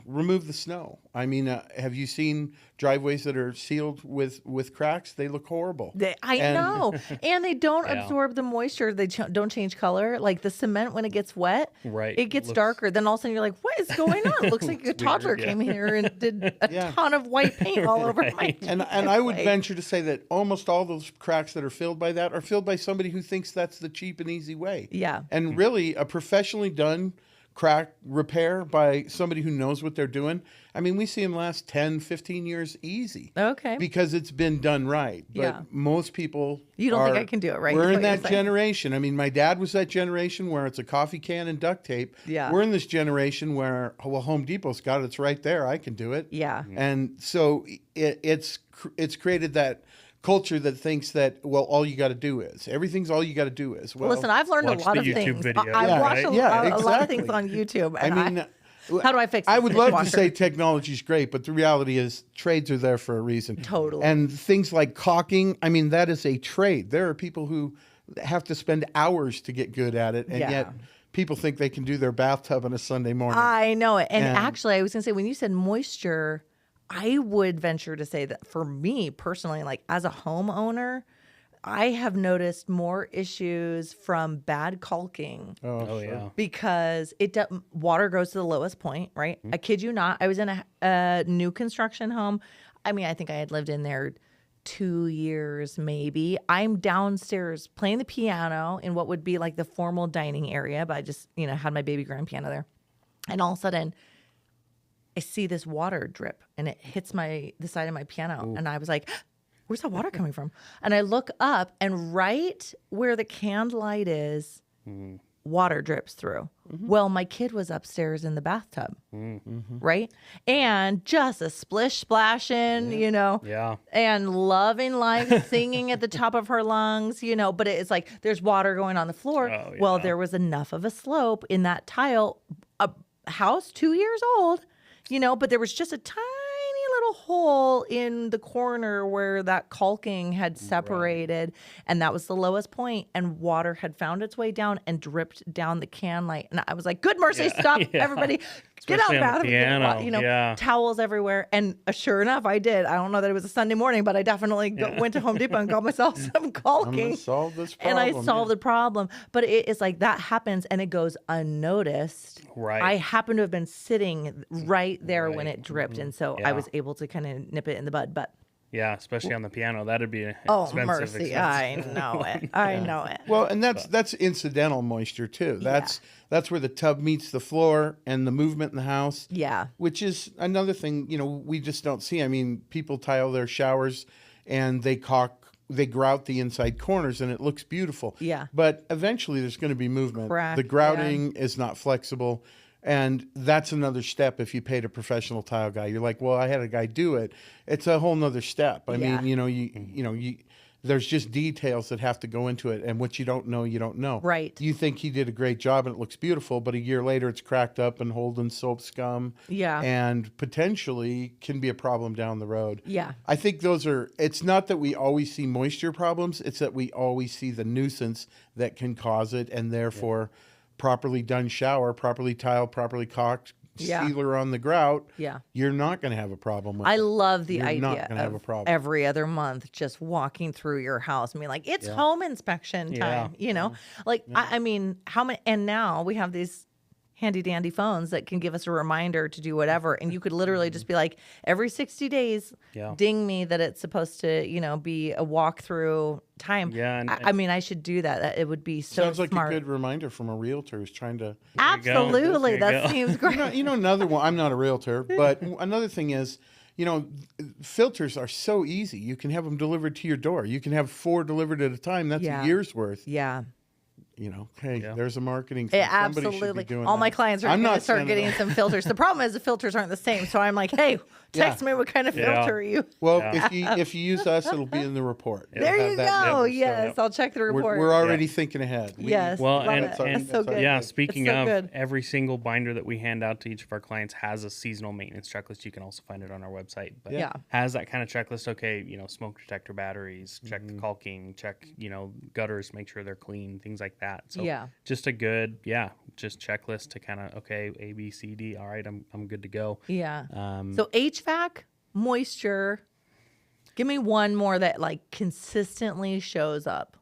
Remove the snow. I mean, have you seen driveways that are sealed with cracks? They look horrible. I know. And they don't absorb the moisture. They don't change color. Like the cement, when it gets wet, it gets darker. Then all of a sudden you're like, what is going on? It looks like a toddler came here and did a ton of white paint all over my And I would venture to say that almost all those cracks that are filled by that are filled by somebody who thinks that's the cheap and easy way. Yeah. And really, a professionally done crack repair by somebody who knows what they're doing, I mean, we see them last 10, 15 years easy. Okay. Because it's been done right. But most people You don't think I can do it right? We're in that generation. I mean, my dad was that generation where it's a coffee can and duct tape. Yeah. We're in this generation where, well, Home Depot's got it. It's right there. I can do it. Yeah. And so it's created that culture that thinks that, well, all you got to do is. Everything's all you got to do is. Well, listen, I've learned a lot of YouTube things. video, I've watched a lot of exactly. things on YouTube. I And mean, how do I fix I this would love dishwasher? to say technology's great, but the reality is trades are there for a reason. Totally. And things like caulking, I mean, that is a trade. There are people who have to spend hours to get good at it, and yet people think they can do their bathtub on a Sunday morning. I know it. And actually, I was going to say, when you said moisture, I would venture to say that for me personally, like as a homeowner, I have noticed more issues from bad caulking. Oh yeah. Because water goes to the lowest point, right? I kid you not. I was in a new construction home. I mean, I think I had lived in there 2 years maybe. I'm downstairs playing the piano in what would be like the formal dining area, but I just, had my baby grand piano there. And all of a sudden, I see this water drip and it hits the side of my piano. And I was like, where's that water coming from? And I look up, and right where the canned light is, water drips through. Well, my kid was upstairs in the bathtub, right? And just a splish splashing, and loving life, singing at the top of her lungs, but it's like there's water going on the floor. Oh, yeah. Well, there was enough of a slope in that tile, a house 2 years old, but there was just a tiny little hole in the corner where that caulking had separated, and that was the lowest point, and water had found its way down and dripped down the can light. And I was like, good mercy, stop, everybody, get out of the bathroom, towels everywhere. And sure enough, I did. I don't know that it was a Sunday morning, but I definitely went to Home Depot and got myself some caulking. I'm gonna solve this problem. And I solved the problem. But it's like that happens and it goes unnoticed. Right. I happened to have been sitting right there when it dripped. And so I was able to kind of nip it in the bud. But yeah, especially on the piano, that'd be expensive. I know it. I know it. Well, and that's incidental moisture too. That's where the tub meets the floor and the movement in the house. Yeah. Which is another thing, we just don't see. I mean, people tile their showers and they grout the inside corners and it looks beautiful. Yeah. But eventually there's going to be movement. Correct. The grouting is not flexible. And that's another step if you paid a professional tile guy. You're like, well, I had a guy do it. It's a whole nother step. I mean, there's just details that have to go into it. And what you don't know, you don't know. Right. You think he did a great job and it looks beautiful, but a year later it's cracked up and holding soap scum. Yeah. And potentially can be a problem down the road. Yeah. I think it's not that we always see moisture problems. It's that we always see the nuisance that can cause it. And therefore, properly done shower, properly tiled, properly caulked, sealer on the grout, you're not going to have a problem with it. I love the idea not gonna have a of problem. every other month just walking through your house and being like, it's home inspection time, Like, I mean, how many, and now we have these handy dandy phones that can give us a reminder to do whatever. And you could literally just be like, every 60 days, ding me that it's supposed to, be a walkthrough time. Yeah. I mean, I should do that. It would be so Sounds like smart. a good reminder from a realtor who's trying to. Absolutely. That seems great. Another one, I'm not a realtor, but another thing is, filters are so easy. You can have them delivered to your door. You can have 4 delivered at a time. That's a year's worth. Yeah. There's a marketing thing. Somebody Absolutely. should be doing All that. my clients are going to start getting some filters. The problem is the filters aren't the same. So I'm like, hey, text me what kind of filter you. Well, if you use us, it'll be in the report. There you go. Yes, I'll check the report. We're already thinking ahead. Yes. Well, and so good. Yeah, speaking of, good. every single binder that we hand out to each of our clients has a seasonal maintenance checklist. You can also find it on our website. But has that kind of checklist. Okay, smoke detector batteries, check the caulking, check, gutters, make sure they're clean, things like that. So just a good, just checklist to kind of, okay, A, B, C, D. All right, I'm good to go. Yeah. So HVAC, moisture. Give me one more that consistently shows up.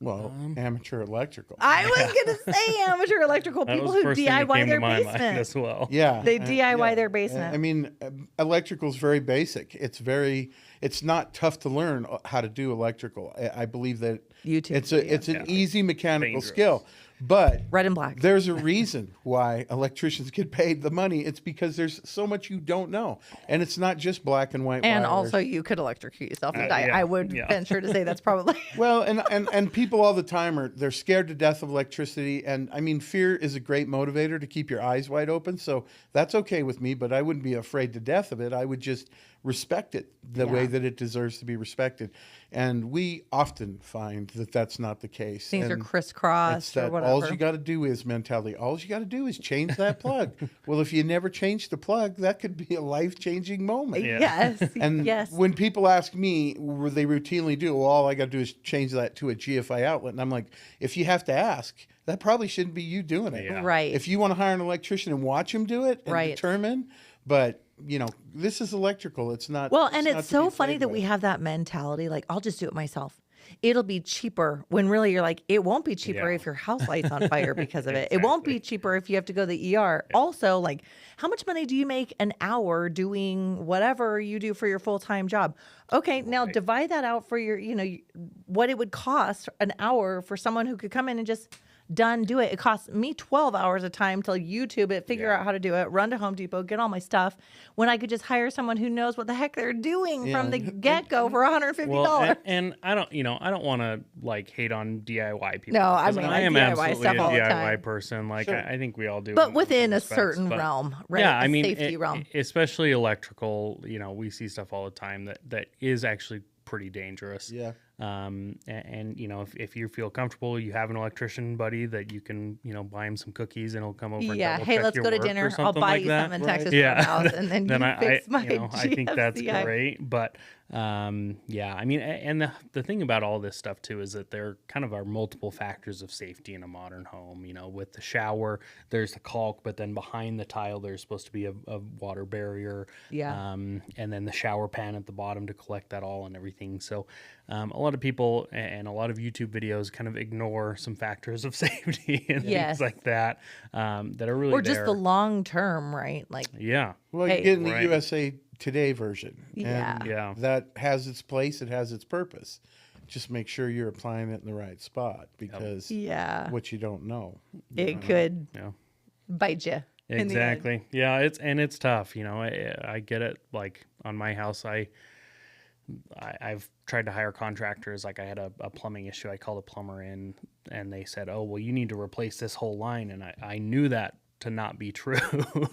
Well, amateur electrical. I was going to say amateur electrical. People who DIY their basement as well. Yeah. They DIY their basement. I mean, electrical is very basic. It's not tough to learn how to do electrical. I believe that YouTube it's an easy mechanical skill. But red and black. There's a reason why electricians get paid the money. It's because there's so much you don't know. And it's not just black and white and wires. Also you could electrocute yourself and die. I would venture to say that's probably well, and people all the time they're scared to death of electricity. And I mean, fear is a great motivator to keep your eyes wide open. So that's okay with me, but I wouldn't be afraid to death of it. I would just respect it the way that it deserves to be respected. And we often find that that's not the case. Things are crisscrossed or whatever. All you got to do is mentality. All you got to do is change that plug. Well, if you never change the plug, that could be a life-changing moment. Yes. And when people ask me, they routinely do, well, all I got to do is change that to a GFI outlet. And I'm like, if you have to ask, that probably shouldn't be you doing it. Yeah. Right. If you want to hire an electrician and watch him do it and determine, but this is electrical. It's not. Well, and it's so funny that we have that mentality. Like, I'll just do it myself. It'll be cheaper, when really you're like, it won't be cheaper if your house light's on fire because of it. It won't be cheaper if you have to go to the ER. Also, like, how much money do you make an hour doing whatever you do for your full-time job? Okay, now divide that out for your, what it would cost an hour for someone who could come in and just do it. It costs me 12 hours of time to YouTube it, figure out how to do it, run to Home Depot, get all my stuff, when I could just hire someone who knows what the heck they're doing from the get-go for $150. Well, and I don't want to hate on DIY people. No, I mean, I am DIY absolutely stuff a all the DIY time. person. Like, I think we all do. But within a certain realm, right? Yeah, I mean, safety realm. Especially electrical, we see stuff all the time that is actually pretty dangerous. Yeah. And if you feel comfortable, you have an electrician buddy that you can, buy him some cookies and he'll come over. Yeah. And hey, let's go to dinner. I'll buy you something in Texas house, and then you fix my I think that's great. But I mean, and the thing about all this stuff too is that there kind of are multiple factors of safety in a modern home. With the shower, there's the caulk, but then behind the tile, there's supposed to be a water barrier. Yeah. And then the shower pan at the bottom to collect that all and everything. So a lot of people and a lot of YouTube videos kind of ignore some factors of safety and things like that that are really or just the long term, right? Like well, you get in the USA Today version, and yeah, that has its place. It has its purpose. Just make sure you're applying it in the right spot, because what you don't know, it could bite you. Exactly. Yeah, it's tough. I get it. Like on my house, I've tried to hire contractors. Like I had a plumbing issue. I called a plumber in, and they said, "Oh, well, you need to replace this whole line." And I knew that to not be true,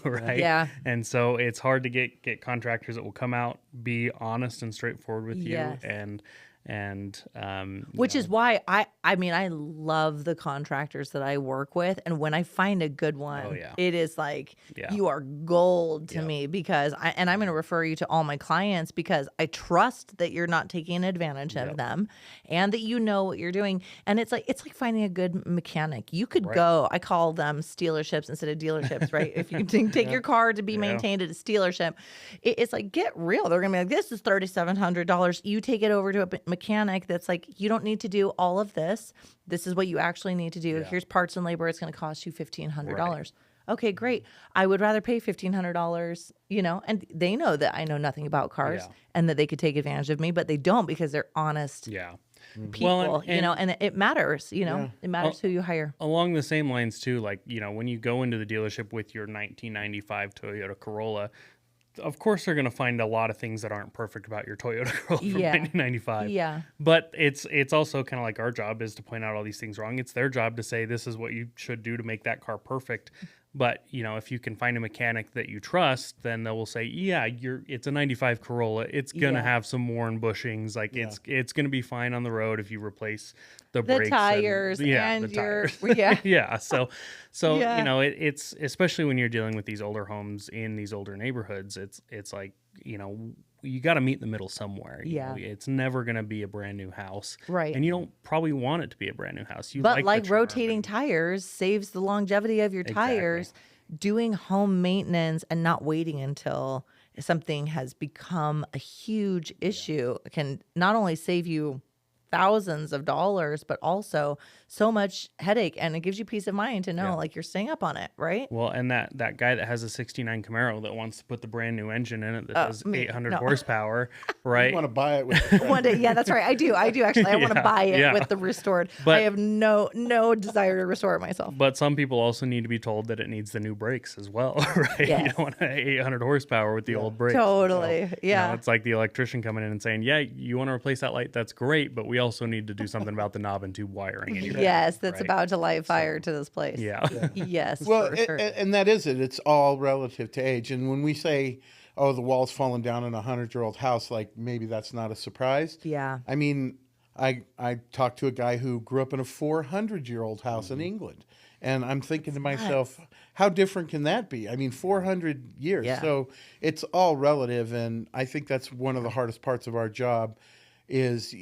right? Yeah. And so it's hard to get contractors that will come out, be honest and straightforward with you, and which is why I mean I love the contractors that I work with, and when I find a good one, it is like you are gold to me, because I'm going to refer you to all my clients because I trust that you're not taking advantage of them, and that you know what you're doing. And it's like finding a good mechanic. You could go, I call them stealerships instead of dealerships, right? If you take your car to be maintained at a stealership, it's like, get real. They're gonna be like, this is $3,700. You take it over to a mechanic that's like, you don't need to do all of this. This is what you actually need to do. Here's parts and labor. It's going to cost you $1,500. Okay, great. I would rather pay $1,500, and they know that I know nothing about cars and that they could take advantage of me, but they don't because they're honest people, and it matters, it matters who you hire. Along the same lines too, like, when you go into the dealership with your 1995 Toyota Corolla, of course they're going to find a lot of things that aren't perfect about your Toyota Corolla from 1995. Yeah. But it's also kind of like our job is to point out all these things wrong. It's their job to say this is what you should do to make that car perfect. But, if you can find a mechanic that you trust, then they will say, it's a 95 Corolla. It's going to have some worn bushings. Like it's going to be fine on the road if you replace the brakes. Tires the tires. So it's especially when you're dealing with these older homes in these older neighborhoods, it's like, you got to meet in the middle somewhere. It's never going to be a brand new house. Right. And you don't probably want it to be a brand new house. But like rotating tires saves the longevity of your tires. Doing home maintenance and not waiting until something has become a huge issue can not only save you thousands of dollars, but also so much headache, and it gives you peace of mind to know like you're staying up on it, right? Well, and that guy that has a 69 Camaro that wants to put the brand new engine in it that does 800 horsepower, right? You want to buy it with one day. Yeah, that's right. I do actually. I want to buy it with the restored. But I have no desire to restore it myself. But some people also need to be told that it needs the new brakes as well, right? Yes. You don't want 800 horsepower with the old brakes. Totally. So, it's like the electrician coming in and saying, you want to replace that light? That's great, but we also need to do something about the knob and tube wiring in your yes, that's about to light fire to this place. Yes. Well, and that is it. It's all relative to age. And when we say, oh, the wall's fallen down in a 100-year-old house, like maybe that's not a surprise. Yeah. I mean, I talked to a guy who grew up in a 400-year-old house in England. And I'm thinking to myself, how different can that be? I mean, 400 years. Yeah. So it's all relative. And I think that's one of the hardest parts of our job is,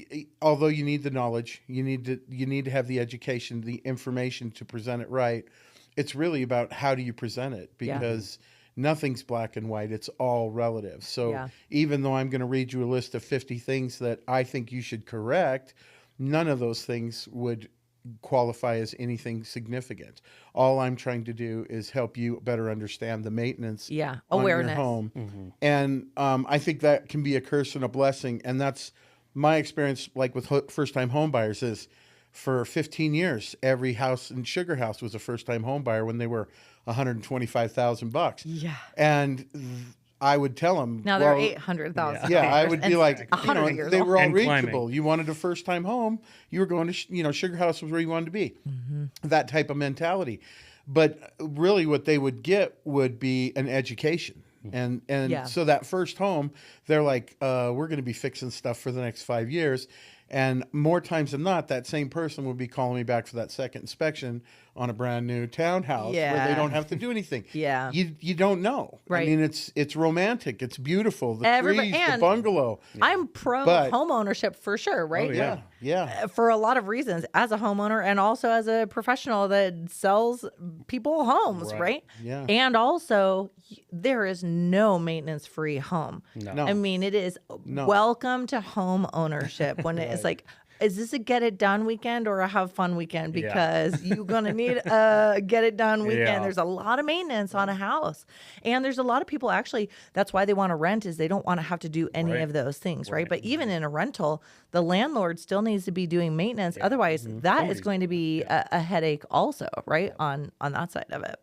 although you need the knowledge, you need to have the education, the information to present it right. It's really about how do you present it, because nothing's black and white. It's all relative. So even though I'm going to read you a list of 50 things that I think you should correct, none of those things would qualify as anything significant. All I'm trying to do is help you better understand the maintenance awareness on your home. And I think that can be a curse and a blessing. And that's my experience, like with first-time home buyers, is for 15 years, every house in Sugar House was a first-time home buyer when they were $125,000. Yeah. And I would tell them, now they're $800,000. Yeah, I would be like, they were all and reachable. climbing. You wanted a first-time home, you were going to, Sugar House was where you wanted to be. That type of mentality. But really what they would get would be an education. And so that first home, they're like, we're going to be fixing stuff for the next 5 years. And more times than not, that same person would be calling me back for that second inspection on a brand new townhouse where they don't have to do anything. You don't know. Right. I mean, it's romantic. It's beautiful. The trees, the bungalow. I'm pro home ownership for sure, right? Oh, yeah. For a lot of reasons, as a homeowner and also as a professional that sells people homes, right? Yeah. And also, there is no maintenance-free home. No. I mean, it is welcome to home ownership when it's like, is this a get it done weekend or a have fun weekend? Because you're going to need a get it done weekend. There's a lot of maintenance on a house. And there's a lot of people actually, that's why they want to rent, is they don't want to have to do any of those things, right? But even in a rental, the landlord still needs to be doing maintenance. Otherwise, that is going to be a headache also, right? On that side of it.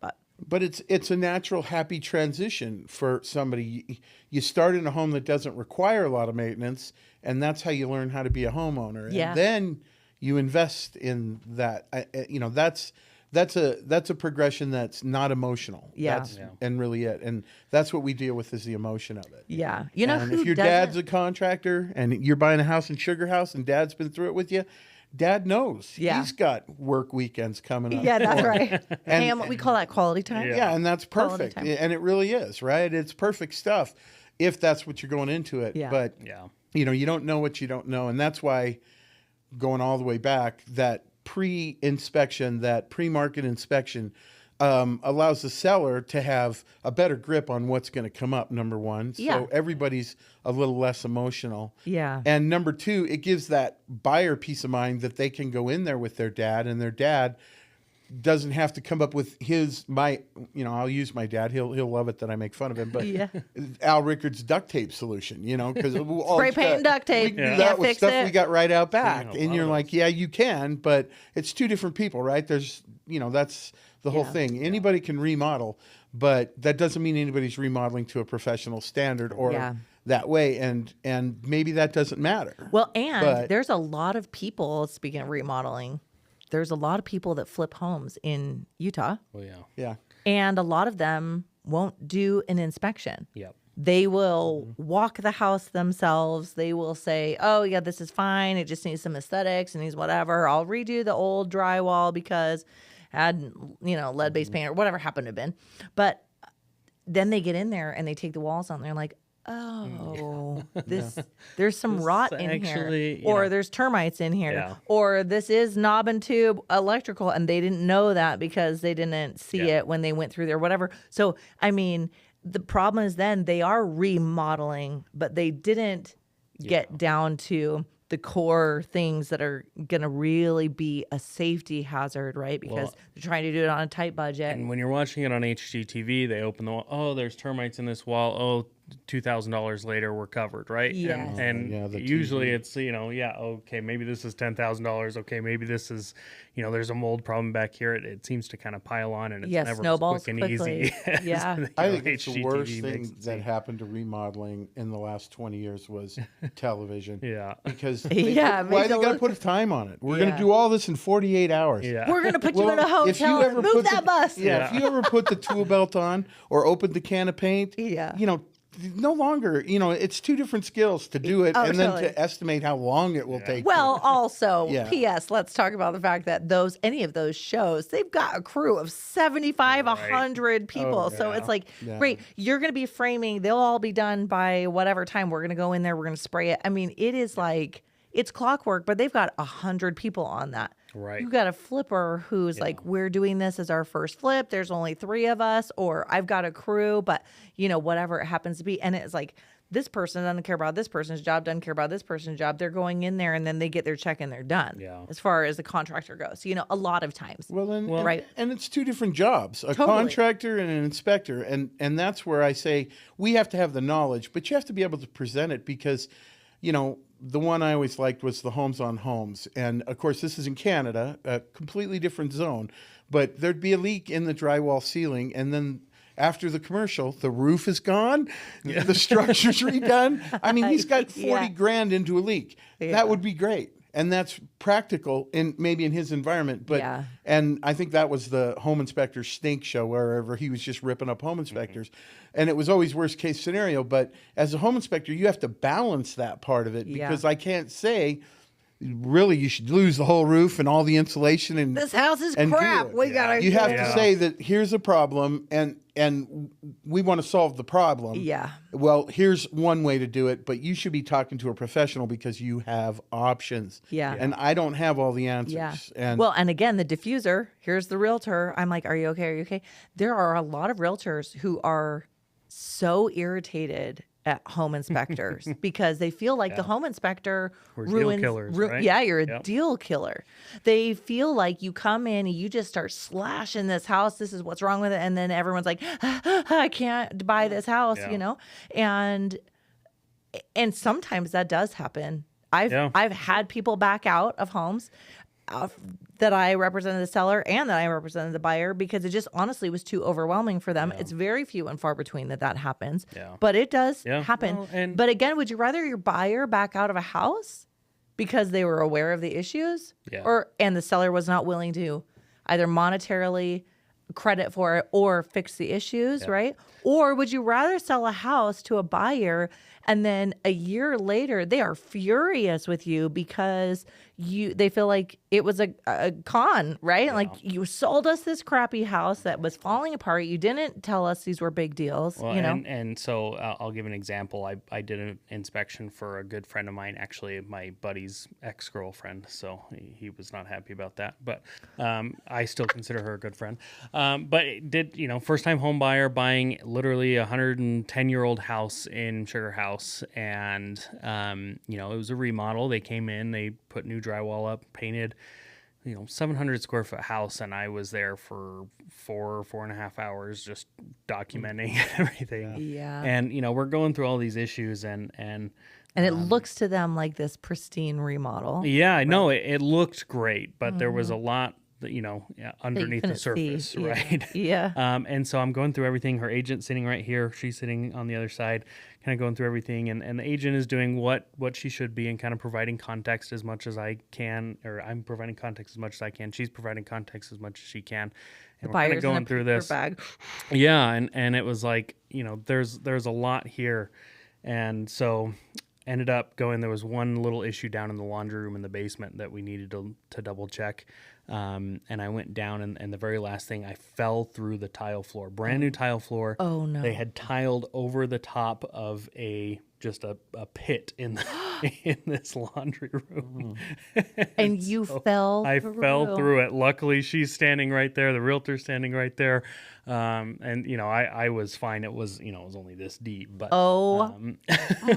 But it's a natural, happy transition for somebody. You start in a home that doesn't require a lot of maintenance, and that's how you learn how to be a homeowner. Yeah. And then you invest in that. That's a progression that's not emotional. Yeah. And really it. And that's what we deal with, is the emotion of it. Yeah. And if your dad's a contractor and you're buying a house in Sugar House and dad's been through it with you, Dad knows. Yeah. He's got work weekends coming up. Yeah, that's right. And we call that quality time. Yeah, and that's perfect. And it really is, right? It's perfect stuff if that's what you're going into it. Yeah. But, you don't know what you don't know. And that's why, going all the way back, that pre-inspection, that pre-market inspection allows the seller to have a better grip on what's going to come up, number one. So everybody's a little less emotional. Yeah. And number two, it gives that buyer peace of mind that they can go in there with their dad, and their dad doesn't have to come up with I'll use my dad. He'll love it that I make fun of him, but Al Rickard's duct tape solution, because spray paint and duct tape. We do that with fix stuff it. we got right out back, and you're like, yeah, you can, but it's two different people, right? There's, that's the whole thing. Anybody can remodel, but that doesn't mean anybody's remodeling to a professional standard or that way, and maybe that doesn't matter. Well, and there's a lot of people, speaking of remodeling, there's a lot of people that flip homes in Utah. Oh, yeah. Yeah. And a lot of them won't do an inspection. Yep. They will walk the house themselves. They will say, oh, yeah, this is fine. It just needs some aesthetics and needs whatever. I'll redo the old drywall because it had, lead-based paint or whatever happened to have been. But then they get in there and they take the walls out and they're like, oh, there's some rot in here, or there's termites in here, or this is knob and tube electrical, and they didn't know that because they didn't see it when they went through there, whatever. So, I mean, the problem is then they are remodeling, but they didn't get down to the core things that are going to really be a safety hazard, right? Because they're trying to do it on a tight budget. And when you're watching it on HGTV, they open the wall. Oh, there's termites in this wall. Oh, $2,000 later, we're covered, right? Yes. And usually it's, okay, maybe this is $10,000. Okay, maybe this is, there's a mold problem back here. It seems to kind of pile on, and it's never snowballs as quick and quickly. easy. I think it's the worst thing that happened to remodeling in the last 20 years was television. Because why they got to put a time on it? We're going to do all this in 48 hours. We're going to put you in a hotel and move that bus. If you ever put the tool belt on or opened the can of paint, no longer, it's two different skills to do it and then to estimate how long it will take. Well, also, P.S., let's talk about the fact that any of those shows, they've got a crew of 75, 100 people. So it's like, great, you're going to be framing, they'll all be done by whatever time. We're going to go in there, we're going to spray it. I mean, it is like, it's clockwork, but they've got 100 people on that. Right. You got a flipper who's like, we're doing this as our first flip. There's only 3 of us, or I've got a crew, but whatever it happens to be. And it's like, this person doesn't care about this person's job, doesn't care about this person's job. They're going in there and then they get their check and they're done. Yeah. As far as the contractor goes, a lot of times. Right. And it's two different jobs, a contractor and an inspector. And that's where I say we have to have the knowledge, but you have to be able to present it because, the one I always liked was the Homes on Homes. And, of course, this is in Canada, a completely different zone. But there'd be a leak in the drywall ceiling, and then after the commercial, the roof is gone, the structure's redone. I mean, he's got 40 grand into a leak. That would be great. And that's practical maybe in his environment. But and I think that was the home inspector stink show wherever he was just ripping up home inspectors. And it was always worst case scenario. But as a home inspector, you have to balance that part of it because I can't say, really, you should lose the whole roof and all the insulation. And this house is crap. We gotta. You have to say that here's a problem, and we want to solve the problem. Yeah. Well, here's one way to do it, but you should be talking to a professional because you have options. Yeah. And I don't have all the answers. Yeah. And and again, the diffuser. Here's the realtor. I'm like, are you okay? Are you okay? There are a lot of realtors who are so irritated at home inspectors because they feel like the home inspector ruins. Deal killers, right? Yeah, you're a deal killer. They feel like you come in and you just start slashing this house. This is what's wrong with it, and then everyone's like, I can't buy this house, and sometimes that does happen. I've had people back out of homes that I represented the seller and that I represented the buyer because it just honestly was too overwhelming for them. It's very few and far between that happens, but it does happen. Well, but again, would you rather your buyer back out of a house because they were aware of the issues and the seller was not willing to either monetarily credit for it or fix the issues, right? Or would you rather sell a house to a buyer and then a year later they are furious with you because they feel like it was a con, right? Yeah. Like you sold us this crappy house that was falling apart. You didn't tell us these were big deals. Well, and so I'll give an example. I did an inspection for a good friend of mine, actually my buddy's ex-girlfriend. So he was not happy about that, but I still consider her a good friend. But it did, first time home buyer buying literally a 110-year-old house in Sugar House. And, it was a remodel. They came in, they put new drywall up, painted, 700 square foot house, and I was there for 4.5 hours just documenting everything. Yeah. And we're going through all these issues, and it looks to them like this pristine remodel. yeah, no, it looked great, but there was a lot underneath the couldn't see. surface, right? Yeah. And so I'm going through everything. Her agent's sitting right here. She's sitting on the other side, kind of going through everything. And the agent is doing what she should be and kind of providing context as much as I can, or I'm providing context as much as I can. She's providing context as much as she can. And we're kind of going through this. Bag. Yeah, and it was like, there's a lot here. And so ended up going, there was one little issue down in the laundry room in the basement that we needed to double check. And I went down, and the very last thing, I fell through the tile floor, brand new tile floor. Oh no! They had tiled over the top of just a pit in this laundry room. And you fell. I fell through it. Luckily, she's standing right there. The realtor's standing right there. And I was fine. It was it was only this deep, but oh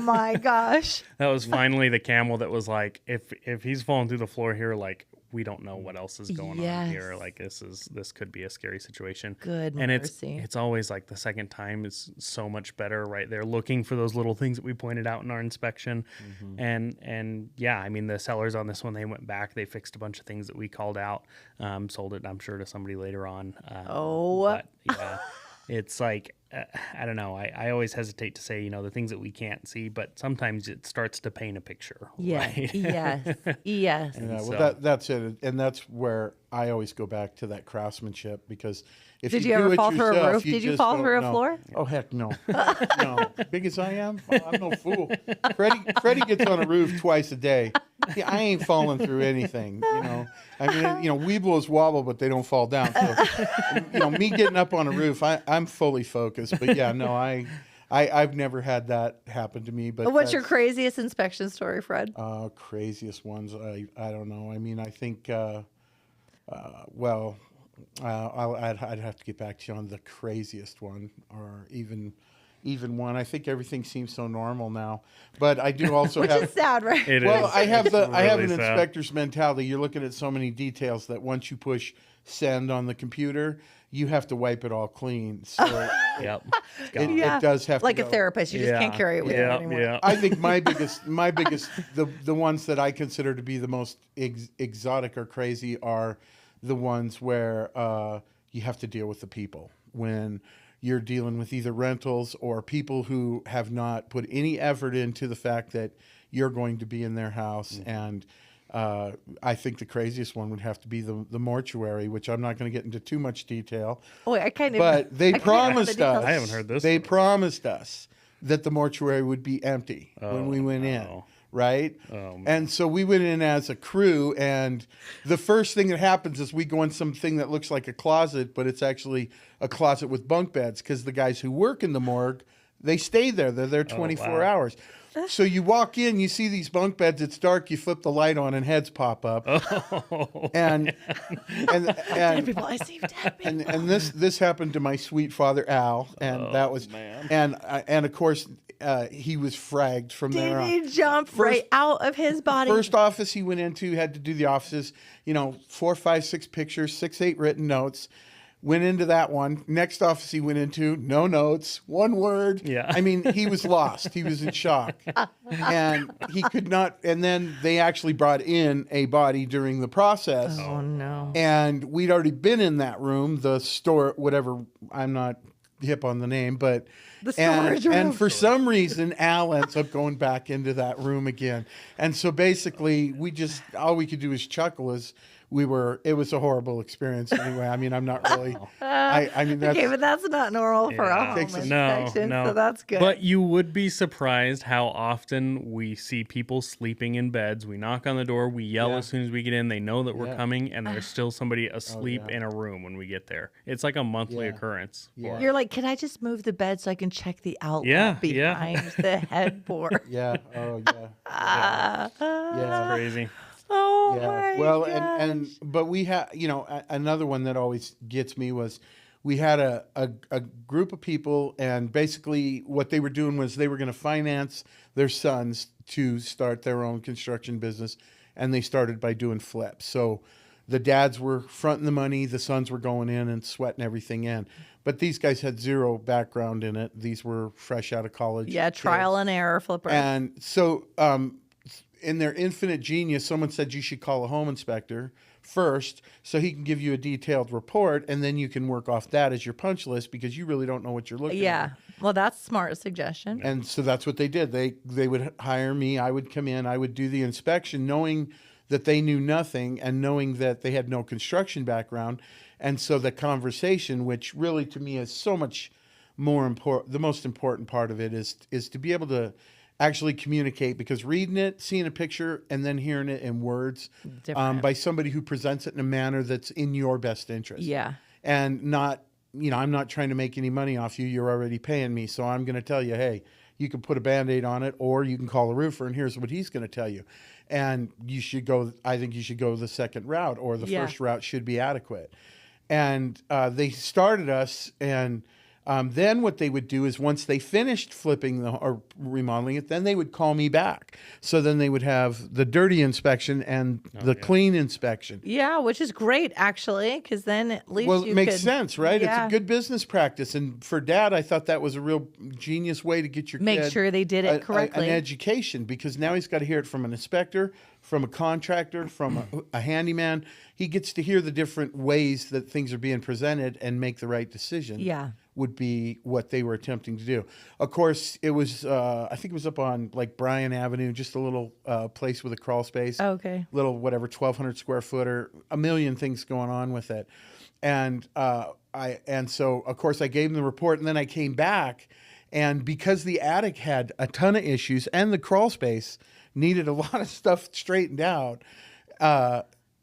my gosh, that was finally the camel that was like, if he's falling through the floor here, like, we don't know what else is going on here. Like, this could be a scary situation. Good and mercy. it's always like the second time is so much better, right? They're looking for those little things that we pointed out in our inspection. And yeah, I mean, the sellers on this one, they went back, they fixed a bunch of things that we called out, sold it, I'm sure, to somebody later on. But yeah, it's like, I don't know. I always hesitate to say, the things that we can't see, but sometimes it starts to paint a picture. Yes, right? yes, yes. Yeah, well, that's it. And that's where I always go back to that craftsmanship, because if Did you you do ever it fall through a yourself, roof? Did you just fall don't through a know. floor? Oh, heck no. No. Big as I am, I'm no fool. Freddie gets on a roof twice a day. Yeah, I ain't falling through anything, I mean, weebles wobble, but they don't fall down. So, me getting up on a roof, I'm fully focused. But yeah, no, I've never had that happen to me. But what's your craziest inspection story, Fred? Craziest ones, I don't know. I mean, I think, I'd have to get back to you on the craziest one, or even one. I think everything seems so normal now, but I do also Which have. is sad, right? It Well, is. I have It's I have really an sad. inspector's mentality. You're looking at so many details that once you push send on the computer, you have to wipe it all clean. So Yep. it does have like to a go. therapist. You just can't carry it with you anymore. Yeah. I think my biggest, the ones that I consider to be the most exotic or crazy are the ones where you have to deal with the people when you're dealing with either rentals or people who have not put any effort into the fact that you're going to be in their house. And I think the craziest one would have to be the mortuary, which I'm not going to get into too much detail. Oh, I kind of. But they I kind of promised us. I haven't heard this They one. promised us that the mortuary would be empty when we went in, right? And so we went in as a crew, and the first thing that happens is we go in something that looks like a closet, but it's actually a closet with bunk beds, because the guys who work in the morgue, they stay there. They're there 24 hours. So you walk in, you see these bunk beds. It's dark. You flip the light on, and heads pop up. And Dead people. I see dead people. and this happened to my sweet father Al, and that was man. and of course he was fragged from there Did on. he jump right out of his body? First office he went into, had to do the offices, 4, 5, 6 pictures, 6, 8 written notes. Went into that one. Next office he went into, no notes, one word. Yeah. I mean, he was lost. He was in shock. And he could not, and then they actually brought in a body during the process. Oh no. And we'd already been in that room, the store, whatever, I'm not hip on the name, but The storage room. and for some reason Al ends up going back into that room again. And so basically all we could do is chuckle as it was a horrible experience anyway. I mean, I'm not really, I mean, that's, Okay, but that's not normal for a home inspection, No. so that's good. But you would be surprised how often we see people sleeping in beds. We knock on the door, we yell as soon as we get in. They know that we're coming, and there's still somebody asleep in a room when we get there. It's like a monthly occurrence. Yeah. You're like, can I just move the bed so I can check the outlet behind the headboard? yeah, oh yeah. Yeah. Crazy. Oh Yeah. my Well, gosh. but we had, another one that always gets me was we had a group of people, and basically what they were doing was they were going to finance their sons to start their own construction business, and they started by doing flips. So the dads were fronting the money, the sons were going in and sweating everything in. But these guys had zero background in it. These were fresh out of college. Yeah, trial and error flipper. And so in their infinite genius, someone said you should call a home inspector first so he can give you a detailed report, and then you can work off that as your punch list because you really don't know what you're looking at. Well, that's a smart suggestion. And so that's what they did. They would hire me. I would come in. I would do the inspection knowing that they knew nothing and knowing that they had no construction background. And so the conversation, which really to me is so much more important, the most important part of it is to be able to actually communicate, because reading it, seeing a picture, and then hearing it in words by somebody who presents it in a manner that's in your best interest. Yeah. And not, I'm not trying to make any money off you. You're already paying me. So I'm going to tell you, hey, you can put a Band-Aid on it, or you can call a roofer, and here's what he's going to tell you. And I think you should go the second route, or the first route should be adequate. And they started us, and then what they would do is once they finished flipping or remodeling it, then they would call me back. So then they would have the dirty inspection and the clean inspection. Yeah, which is great, actually, because then at least it makes sense, right? It's a good business practice. And for Dad, I thought that was a real genius way to get your make kid sure they did it correctly. An education, because now he's got to hear it from an inspector, from a contractor, from a handyman. He gets to hear the different ways that things are being presented and make the right decision. Yeah. Would be what they were attempting to do. Of course, it was, I think it was up on like Bryan Avenue, just a little place with a crawl space. Okay. Little, whatever, 1,200 square footer, a million things going on with it. And so, of course, I gave them the report, and then I came back, and because the attic had a ton of issues and the crawl space needed a lot of stuff straightened out,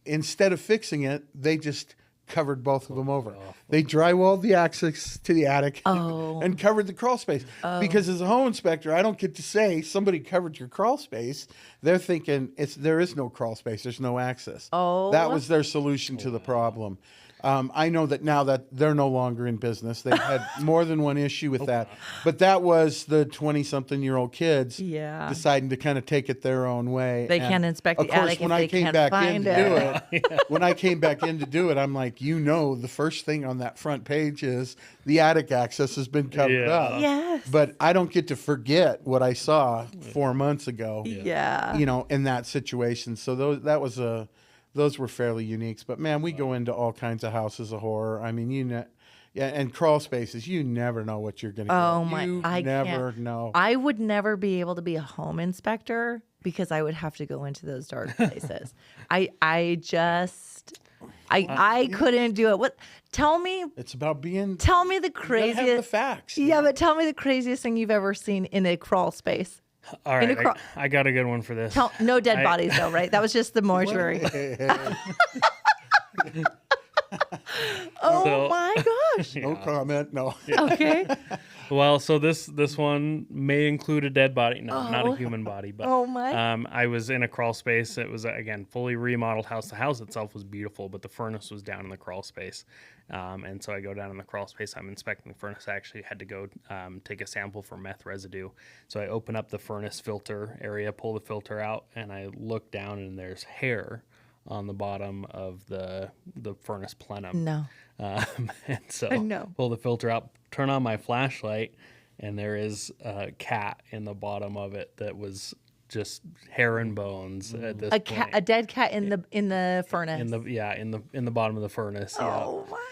instead of fixing it, they just covered both of them over. They drywalled the access to the attic and covered the crawl space. Because as a home inspector, I don't get to say somebody covered your crawl space. They're thinking there is no crawl space. There's no access. That was their solution to the problem. I know that now that they're no longer in business. They've had more than one issue with that. But that was the 20-something-year-old kids deciding to kind of take it their own way. They can't inspect the attic if they can't find it. When I came back in to do it, I'm like, the first thing on that front page is the attic access has been covered up. Yes. But I don't get to forget what I saw 4 months ago. Yeah. In that situation. So those were fairly unique. But man, we go into all kinds of houses of horror. I mean, and crawl spaces, you never know what you're going to get. I never know. I would never be able to be a home inspector because I would have to go into those dark places. I couldn't do it. Tell me. It's about being. Tell me the craziest. You have the facts. Yeah, but tell me the craziest thing you've ever seen in a crawl space. All right, I got a good one for this. No dead bodies, though, right? That was just the mortuary. My gosh. No comment. No. Okay. Well, so this one may include a dead body. No, not a human body. But I was in a crawl space. It was, again, fully remodeled house. The house itself was beautiful, but the furnace was down in the crawl space. And so I go down in the crawl space. I'm inspecting the furnace. I actually had to go take a sample for meth residue. So I open up the furnace filter area, pull the filter out, and I look down, and there's hair on the bottom of the furnace plenum. No. And so pull the filter out, turn on my flashlight, and there is a cat in the bottom of it that was just hair and bones at this point. A dead cat in the furnace. In the bottom of the furnace. Oh my God.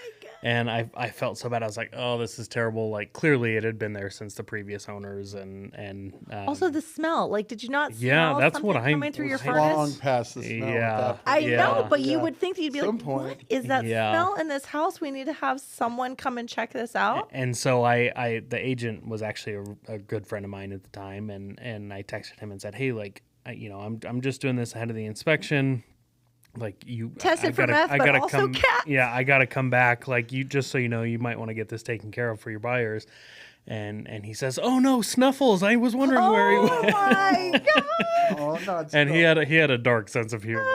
And I felt so bad. I was like, oh, this is terrible. Like, clearly it had been there since the previous owners, and also the smell. Like, did you not smell yeah, that's what I'm coming through your long furnace? past the smell. Yeah, I know, but you would think that you'd be like, point. what is that smell in this house? We need to have someone come and check this out. And so the agent was actually a good friend of mine at the time, and I texted him and said, hey, like, I'm just doing this ahead of the inspection. Like, tested for meth, but also cats. Yeah, I gotta come back. Like, just so you know, you might want to get this taken care of for your buyers. And he says, "Oh no, Snuffles! I was wondering where he went." Oh my God. Oh, not And he had a dark sense of humor.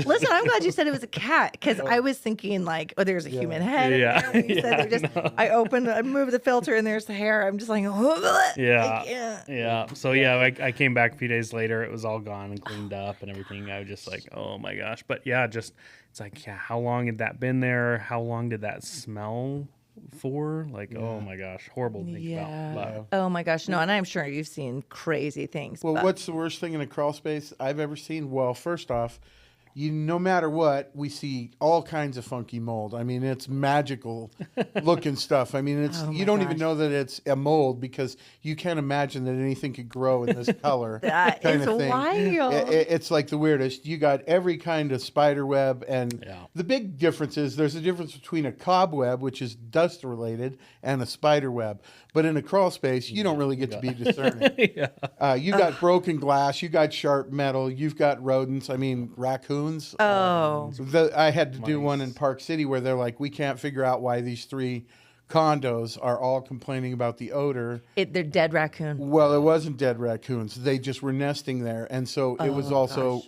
Listen, I'm glad you said it was a cat because I was thinking like, oh, there's a human head. Yeah. In there. When you said I moved the filter and there's the hair. I'm just like, oh, Yeah. I can't. Yeah. So I came back a few days later. It was all gone and cleaned up and everything. I was just like, oh my gosh. But yeah, it's like, yeah, how long had that been there? How long did that smell for? Like, oh my gosh, horrible to think about. Oh my gosh, no, and I'm sure you've seen crazy things. Well, what's the worst thing in a crawl space I've ever seen? Well, first off, no matter what, we see all kinds of funky mold. I mean, it's magical looking stuff. I mean, you don't even know that it's a mold because you can't imagine that anything could grow in this color. That kind is of thing. wild. It's like the weirdest. You got every kind of spider web, and the big difference is there's a difference between a cobweb, which is dust related, and a spider web. But in a crawl space, you don't really get to be discerning. You got broken glass, you got sharp metal, you've got rodents. I mean, raccoons. Oh. I had to do one in Park City where they're like, we can't figure out why these 3 condos are all complaining about the odor. They're dead raccoon. Well, it wasn't dead raccoons. They just were nesting there. And so it was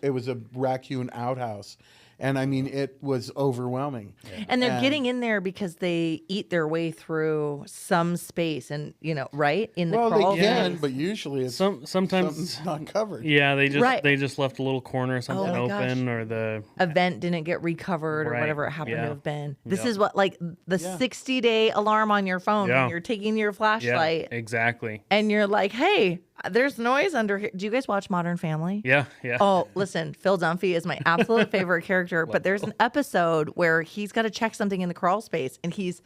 it was a raccoon outhouse. And I mean, it was overwhelming. And they're getting in there because they eat their way through some space and, right? In the crawl they can, space. but usually it's sometimes not covered. Yeah, they just left a little corner or something open, or the event didn't get recovered or whatever it happened to have been. This is what, like the 60-day alarm on your phone when you're taking your flashlight. Yeah, exactly. And you're like, hey, there's noise under here. Do you guys watch Modern Family? Yeah. Oh, listen, Phil Dunphy is my absolute favorite character, but there's an episode where he's got to check something in the crawl space and he's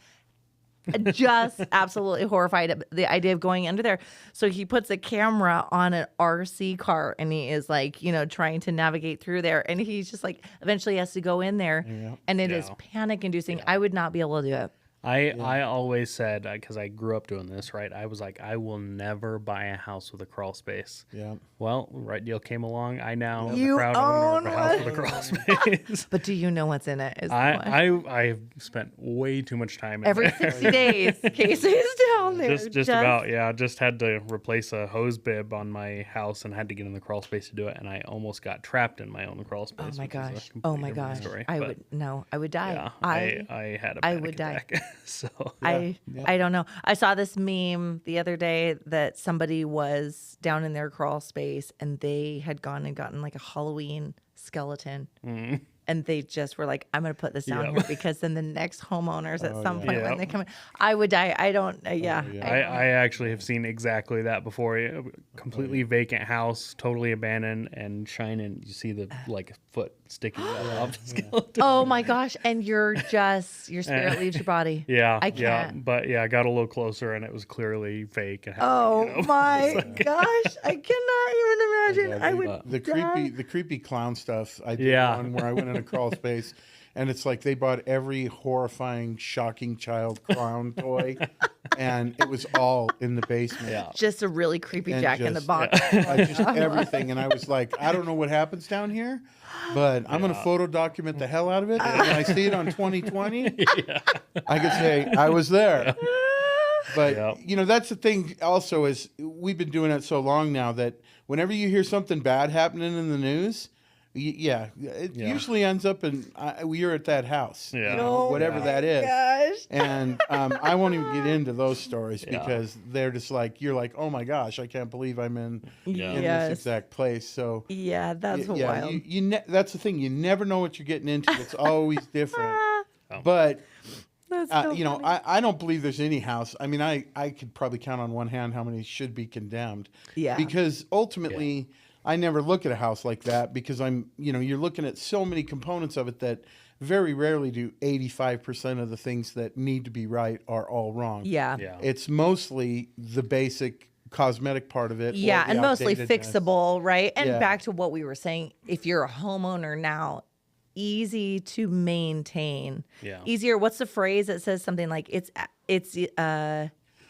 just absolutely horrified at the idea of going under there. So he puts a camera on an RC car and he is like, trying to navigate through there. And he's just like, eventually has to go in there and it is panic inducing. I would not be able to do it. I always said, because I grew up doing this, right? I was like, I will never buy a house with a crawl space. Yeah. Well, right deal came along. I now You am the proud owner of a house with a crawl space. But do you know what's in it? I've spent way too much time in every there. 60 days. Casey's down there. Just about, yeah. Just had to replace a hose bib on my house and had to get in the crawl space to do it. And I almost got trapped in my own crawl space. Oh my gosh. Story. I would die. Yeah, I had a panic attack. So I don't know. I saw this meme the other day that somebody was down in their crawl space and they had gone and gotten like a Halloween skeleton. And they just were like, I'm going to put this down here because then the next homeowners at some point when they come in, I would die. I don't, I actually have seen exactly that before. Completely vacant house, totally abandoned, and shining. You see the like foot sticking out off the skeleton. Oh my gosh. And your spirit leaves your body. Yeah. I can't. Yeah. But I got a little closer and it was clearly fake. And my gosh. I cannot even imagine. I would the creepy clown stuff. I did one where I went in a crawl space and it's like they bought every horrifying, shocking child clown toy and it was all in the basement. Yeah. Just a really creepy Jack in the Box. Just everything. And I was like, I don't know what happens down here, but I'm going to photo document the hell out of it. And when I see it on 2020, I could say I was there. But, that's the thing also is we've been doing it so long now that whenever you hear something bad happening in the news, it usually ends up in you're at that house, whatever that is. Gosh. And I won't even get into those stories because they're just like, you're like, oh my gosh, I can't believe I'm in this exact place. So that's wild. That's the thing. You never know what you're getting into. It's always different. But I don't believe there's any house. I mean, I could probably count on one hand how many should be condemned. Yeah. Because ultimately, I never look at a house like that because you're looking at so many components of it that very rarely do 85% of the things that need to be right are all wrong. Yeah. It's mostly the basic cosmetic part of it. Yeah, and mostly fixable, right? And back to what we were saying, if you're a homeowner now, easy to maintain. Yeah. Easier. What's the phrase that says something like it's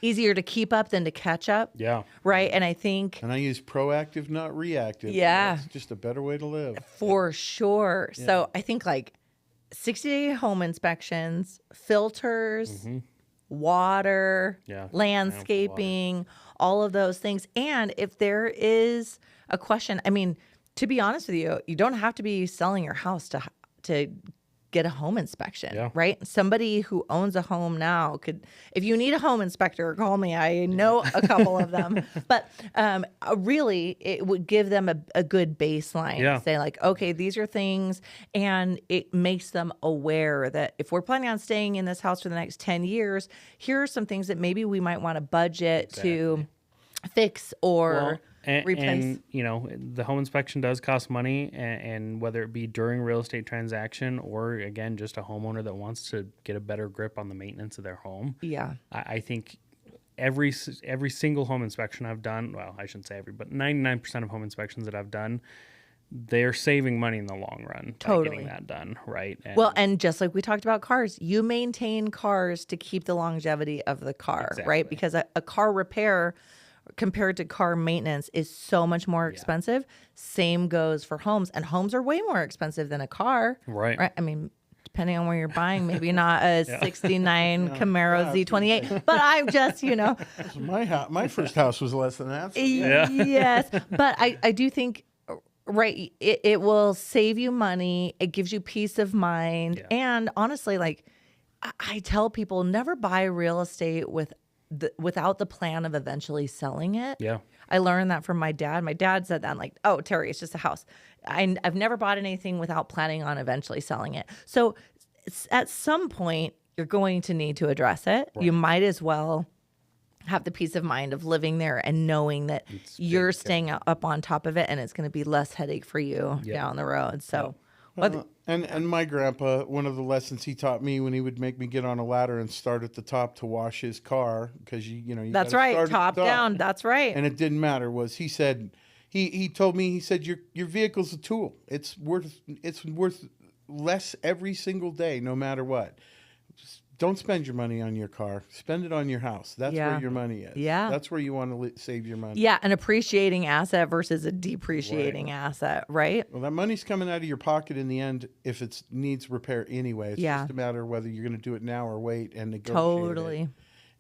easier to keep up than to catch up. Yeah. Right. And I use proactive, not reactive. Yeah. It's just a better way to live. For sure. Yeah. So I think like 60-day home inspections, filters, water, Yeah. landscaping, all of those things. And if there is a question, I mean, to be honest with you, you don't have to be selling your house to get a home inspection, right? Somebody who owns a home now could, if you need a home inspector, call me. I know a couple of them. But really, it would give them a good baseline. Say like, okay, these are things, and it makes them aware that if we're planning on staying in this house for the next 10 years, here are some things that maybe we might want to budget to fix or replace. And, you know, the home inspection does cost money, and whether it be during real estate transaction or, again, just a homeowner that wants to get a better grip on the maintenance of their home. Yeah. I think every single home inspection I've done, well, I shouldn't say every, but 99% of home inspections that I've done, they're saving money in the long run by getting that done, right? And just like we talked about cars, you maintain cars to keep the longevity of the car, right? Because a car repair compared to car maintenance is so much more expensive. Same goes for homes, and homes are way more expensive than a car. Right. I mean, depending on where you're buying, maybe not a 69 Camaro Z28, but I'm just, you know. My first house was less than that. So Yes. But I do think, right, it will save you money. It gives you peace of mind. And honestly, like I tell people, never buy real estate without the plan of eventually selling it. Yeah. I learned that from my dad. My dad said that. I'm like, oh, Teri, it's just a house. I've never bought anything without planning on eventually selling it. So at some point, you're going to need to address it. Right. You might as well have the peace of mind of living there and knowing that you're staying up on top of it, and it's going to be less headache for you down the road. So. And my grandpa, one of the lessons he taught me when he would make me get on a ladder and start at the top to wash his car, because you that's right, top down. That's right. And it didn't matter. He said he told me, he said your vehicle's a tool. It's worth less every single day, no matter what. Just don't spend your money on your car. Spend it on your house. That's where your money is. Yeah. That's where you want to save your money. Yeah, an appreciating asset versus a depreciating asset, right? Well, that money's coming out of your pocket in the end if it needs repair anyway. It's just a matter of whether you're going to do it now or wait and negotiate it.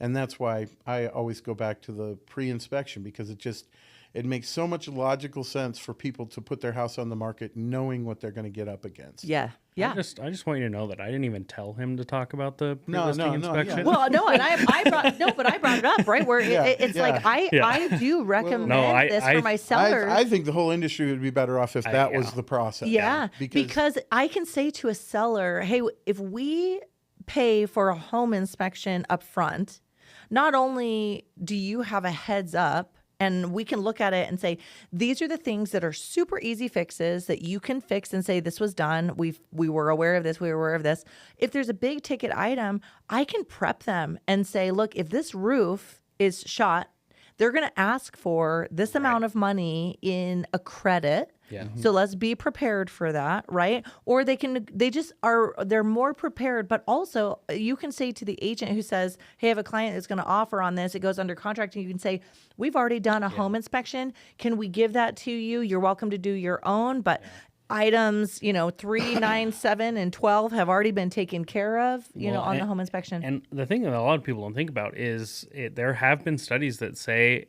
And that's why I always go back to the pre-inspection, because it makes so much logical sense for people to put their house on the market knowing what they're going to get up against. Yeah. I just want you to know that I didn't even tell him to talk about the pre-listing inspection. Yeah. Well, no, and I brought it up, right? Where it's like I do recommend this for my sellers. I think the whole industry would be better off if that was the process. Yeah, because I can say to a seller, hey, if we pay for a home inspection up front, not only do you have a heads up, and we can look at it and say, these are the things that are super easy fixes that you can fix and say, this was done. We were aware of this. We were aware of this. If there's a big ticket item, I can prep them and say, look, if this roof is shot, they're going to ask for this amount of money in a credit. Yeah. So let's be prepared for that, right? Or they're more prepared, but also you can say to the agent who says, hey, I have a client that's going to offer on this. It goes under contract, and you can say, we've already done a home inspection. Can we give that to you? You're welcome to do your own, but items, 3, 9, 7, and 12 have already been taken care of, on the home inspection. And the thing that a lot of people don't think about is there have been studies that say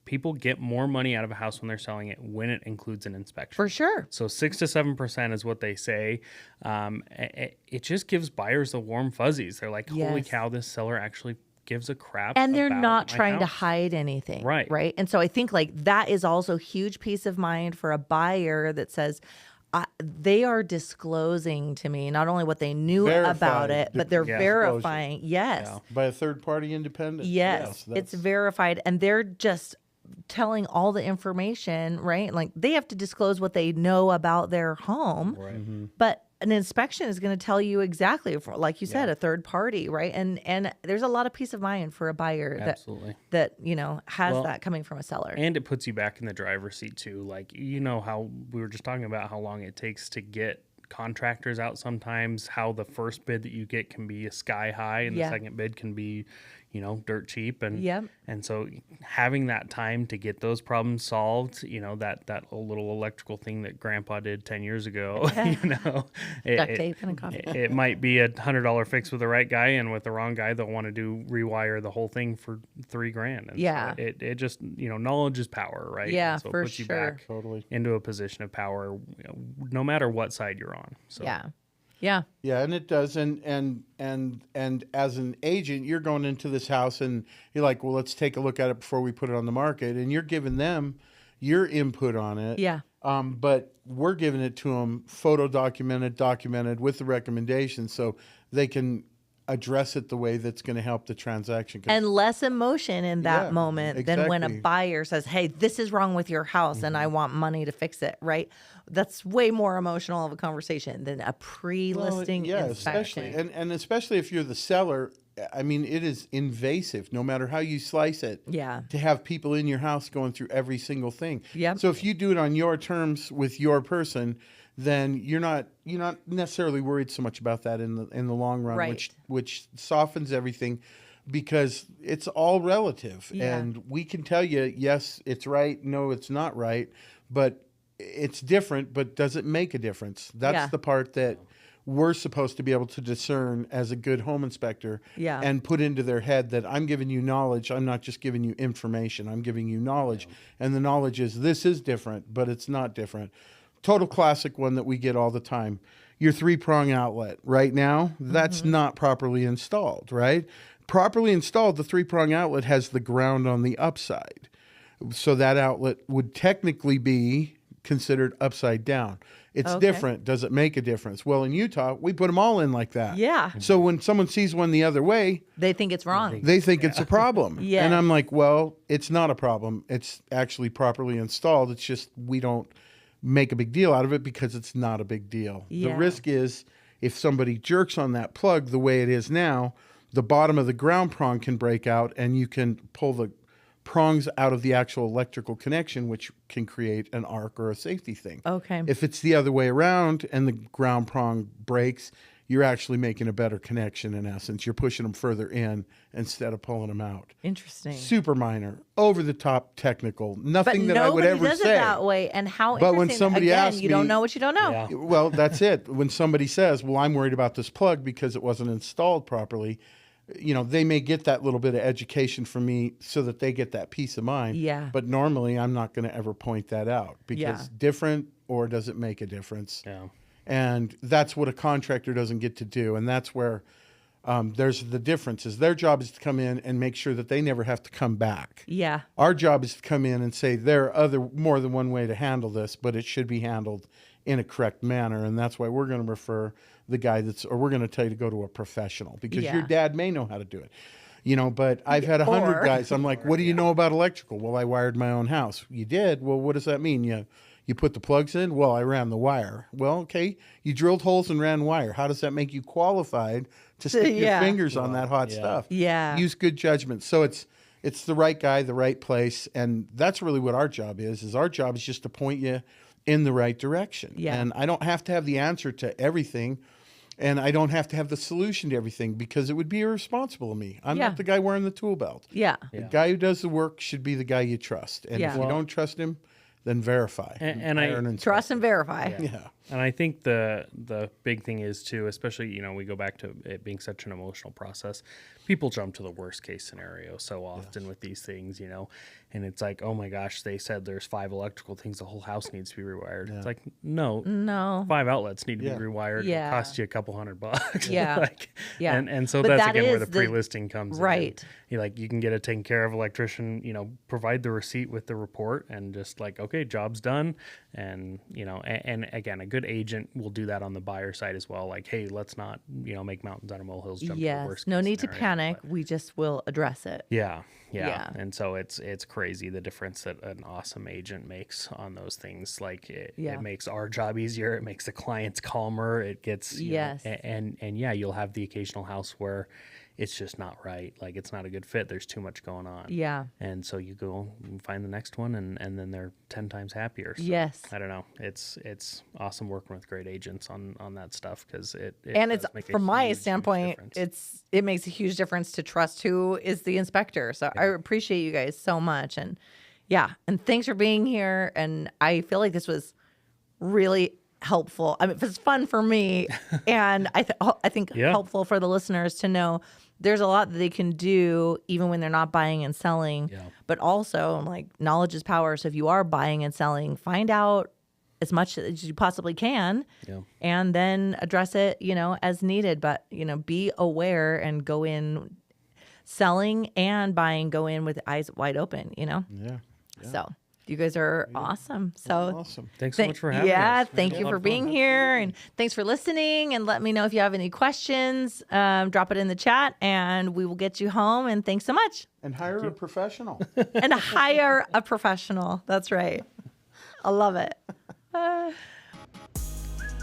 people get more money out of a house when they're selling it when it includes an inspection. For sure. So 6 to 7% is what they say. It just gives buyers the warm fuzzies. They're like, holy cow, this seller actually gives a crap. And they're not trying to house. hide anything. Right. And so I think that is also huge peace of mind for a buyer that says, they are disclosing to me not only what they knew about it, but they're verifying. Yes. Yeah. By a third party independent. Yes. It's verified. And they're just telling all the information, right? Like they have to disclose what they know about their home. Right. Mm-hmm. But an inspection is going to tell you exactly, like you said, a third party, right? And there's a lot of peace of mind for a buyer that has that coming from a seller. And it puts you back in the driver's seat too. Like, how we were just talking about how long it takes to get contractors out sometimes, how the first bid that you get can be a sky high and the second bid can be, dirt cheap. And Yep. and so having that time to get those problems solved, that little electrical thing that Grandpa did 10 years ago, Duct tape and a coffee. it might be $100 fix with the right guy, and with the wrong guy, they'll want to rewire the whole thing for $3,000. And Yeah. so it just, knowledge is power, right? Yeah, and so for it puts you sure. back Totally. into a position of power, no matter what side you're on. So Yeah. Yeah, and it does. And as an agent, you're going into this house and you're like, well, let's take a look at it before we put it on the market. And you're giving them your input on it. Yeah. But we're giving it to them documented with the recommendations, so they can address it the way that's going to help the transaction. And less emotion in that Yeah, moment than when a exactly. buyer says, hey, this is wrong with your house and I want money to fix it, right? That's way more emotional of a conversation than a pre-listing inspection. especially and especially if you're the seller. I mean, it is invasive, no matter how you slice it. Yeah. To have people in your house going through every single thing. Yep. So if you do it on your terms with your person, then you're not necessarily worried so much about that in the long run, Right. which softens everything, because it's all relative. Yeah. And we can tell you, yes, it's right, no, it's not right, but it's different. But does it make a difference? That's Yeah. the part that we're supposed to be able to discern as a good home inspector, Yeah. and put into their head that I'm giving you knowledge. I'm not just giving you information. I'm giving you knowledge. And the knowledge is, this is different, but it's not different. Total classic one that we get all the time. Your 3-prong outlet right now, that's not properly installed, right? Properly installed, the 3-prong outlet has the ground on the upside. So that outlet would technically be considered upside down. It's Okay. different. Does it make a difference? Well, in Utah, we put them all in like that. Yeah. So when someone sees one the other way, They think it's wrong. they think it's a problem. Yes. And I'm like, well, it's not a problem. It's actually properly installed. It's just we don't make a big deal out of it because it's not a big deal. Yeah. The risk is if somebody jerks on that plug the way it is now, the bottom of the ground prong can break out and you can pull the prongs out of the actual electrical connection, which can create an arc or a safety thing. Okay. If it's the other way around and the ground prong breaks, you're actually making a better connection in essence. You're pushing them further in instead of pulling them out. Interesting. Super minor, over the top technical, But nothing that I would nobody ever does say. it that way. And how But when interesting, somebody again, asks you don't me- know what you don't know. Yeah. Well, that's it. When somebody says, well, I'm worried about this plug because it wasn't installed properly, they may get that little bit of education from me so that they get that peace of mind. Yeah. But normally I'm not going to ever point that out because Yeah. different, or does it make a difference? Yeah. And that's what a contractor doesn't get to do. And that's where there's the differences. Their job is to come in and make sure that they never have to come back. Yeah. Our job is to come in and say there are more than one way to handle this, but it should be handled in a correct manner. And that's why we're going to refer the guy we're going to tell you to go to a professional, because Yeah. your dad may know how to do it. But I've had 100 Or- guys. I'm like, what do you know about electrical? Well, I wired my own house. You did? Well, what does that mean? You put the plugs in? Well, I ran the wire. Well, okay. You drilled holes and ran wire. How does that make you qualified to stick Yeah. your fingers on that hot stuff? Yeah. Use good judgment. So it's the right guy, the right place. And that's really what our job is our job is just to point you in the right direction. Yeah. And I don't have to have the answer to everything. And I don't have to have the solution to everything, because it would be irresponsible of me. I'm Yeah. not the guy wearing the tool belt. Yeah. The guy who does the work should be the guy you trust. And Yeah. if you don't trust him, then verify. And Hire I- an inspector. Trust and verify. Yeah. And I think the big thing is too, especially, we go back to it being such an emotional process. People jump to the worst case scenario so often with these things, and it's like, oh my gosh, they said there's 5 electrical things, the whole house needs to be rewired. It's like, no, 5 outlets need to Yeah. be rewired. Yeah. It'll cost you a couple $100. Yeah. Yeah. And so But that's that again where is the pre-listing comes right. in. You can get it taken care of. Electrician, provide the receipt with the report and just like, okay, job's done. And and again, a good agent will do that on the buyer side as well. Like, hey, let's not make mountains out of molehills. Jump to the Yes. worst No case need to scenario. panic. We just will address it. Yeah. Yeah. And so it's crazy the difference that an awesome agent makes on those things. Like it makes our job easier. It makes the clients calmer. It gets Yes. and yeah, you'll have the occasional house where it's just not right. Like, it's not a good fit. There's too much going on. Yeah. And so you go and find the next one, and then they're 10 times happier. So, yes. I don't know. It's awesome working with great agents on that stuff, because it and does it's make a from my huge standpoint, difference. it makes a huge difference to trust who is the inspector. So I appreciate you guys so much, and and thanks for being here. And I feel like this was really helpful. I mean, it's fun for me, and I think helpful for the listeners to know there's a lot that they can do even when they're not buying and selling. Yeah. But also, like, knowledge is power. So if you are buying and selling, find out as much as you possibly can, and then address it, as needed. But, be aware and go in selling and buying, go in with eyes wide open, Yeah. So you guys are awesome. So Awesome. Thanks so much for having us. Yeah, It's thank been a you lot for of being fun. here, and thanks for listening. And let me know if you have any questions. Drop it in the chat, and we will get you home. And thanks so much. And hire a professional. And hire a professional. That's right. I love it.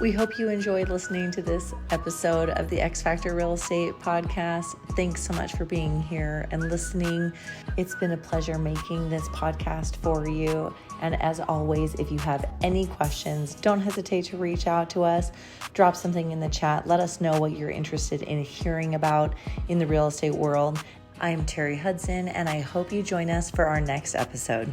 We hope you enjoyed listening to this episode of the X Factor Real Estate Podcast. Thanks so much for being here and listening. It's been a pleasure making this podcast for you. And as always, if you have any questions, don't hesitate to reach out to us. Drop something in the chat. Let us know what you're interested in hearing about in the real estate world. I'm Teri Hudson, and I hope you join us for our next episode.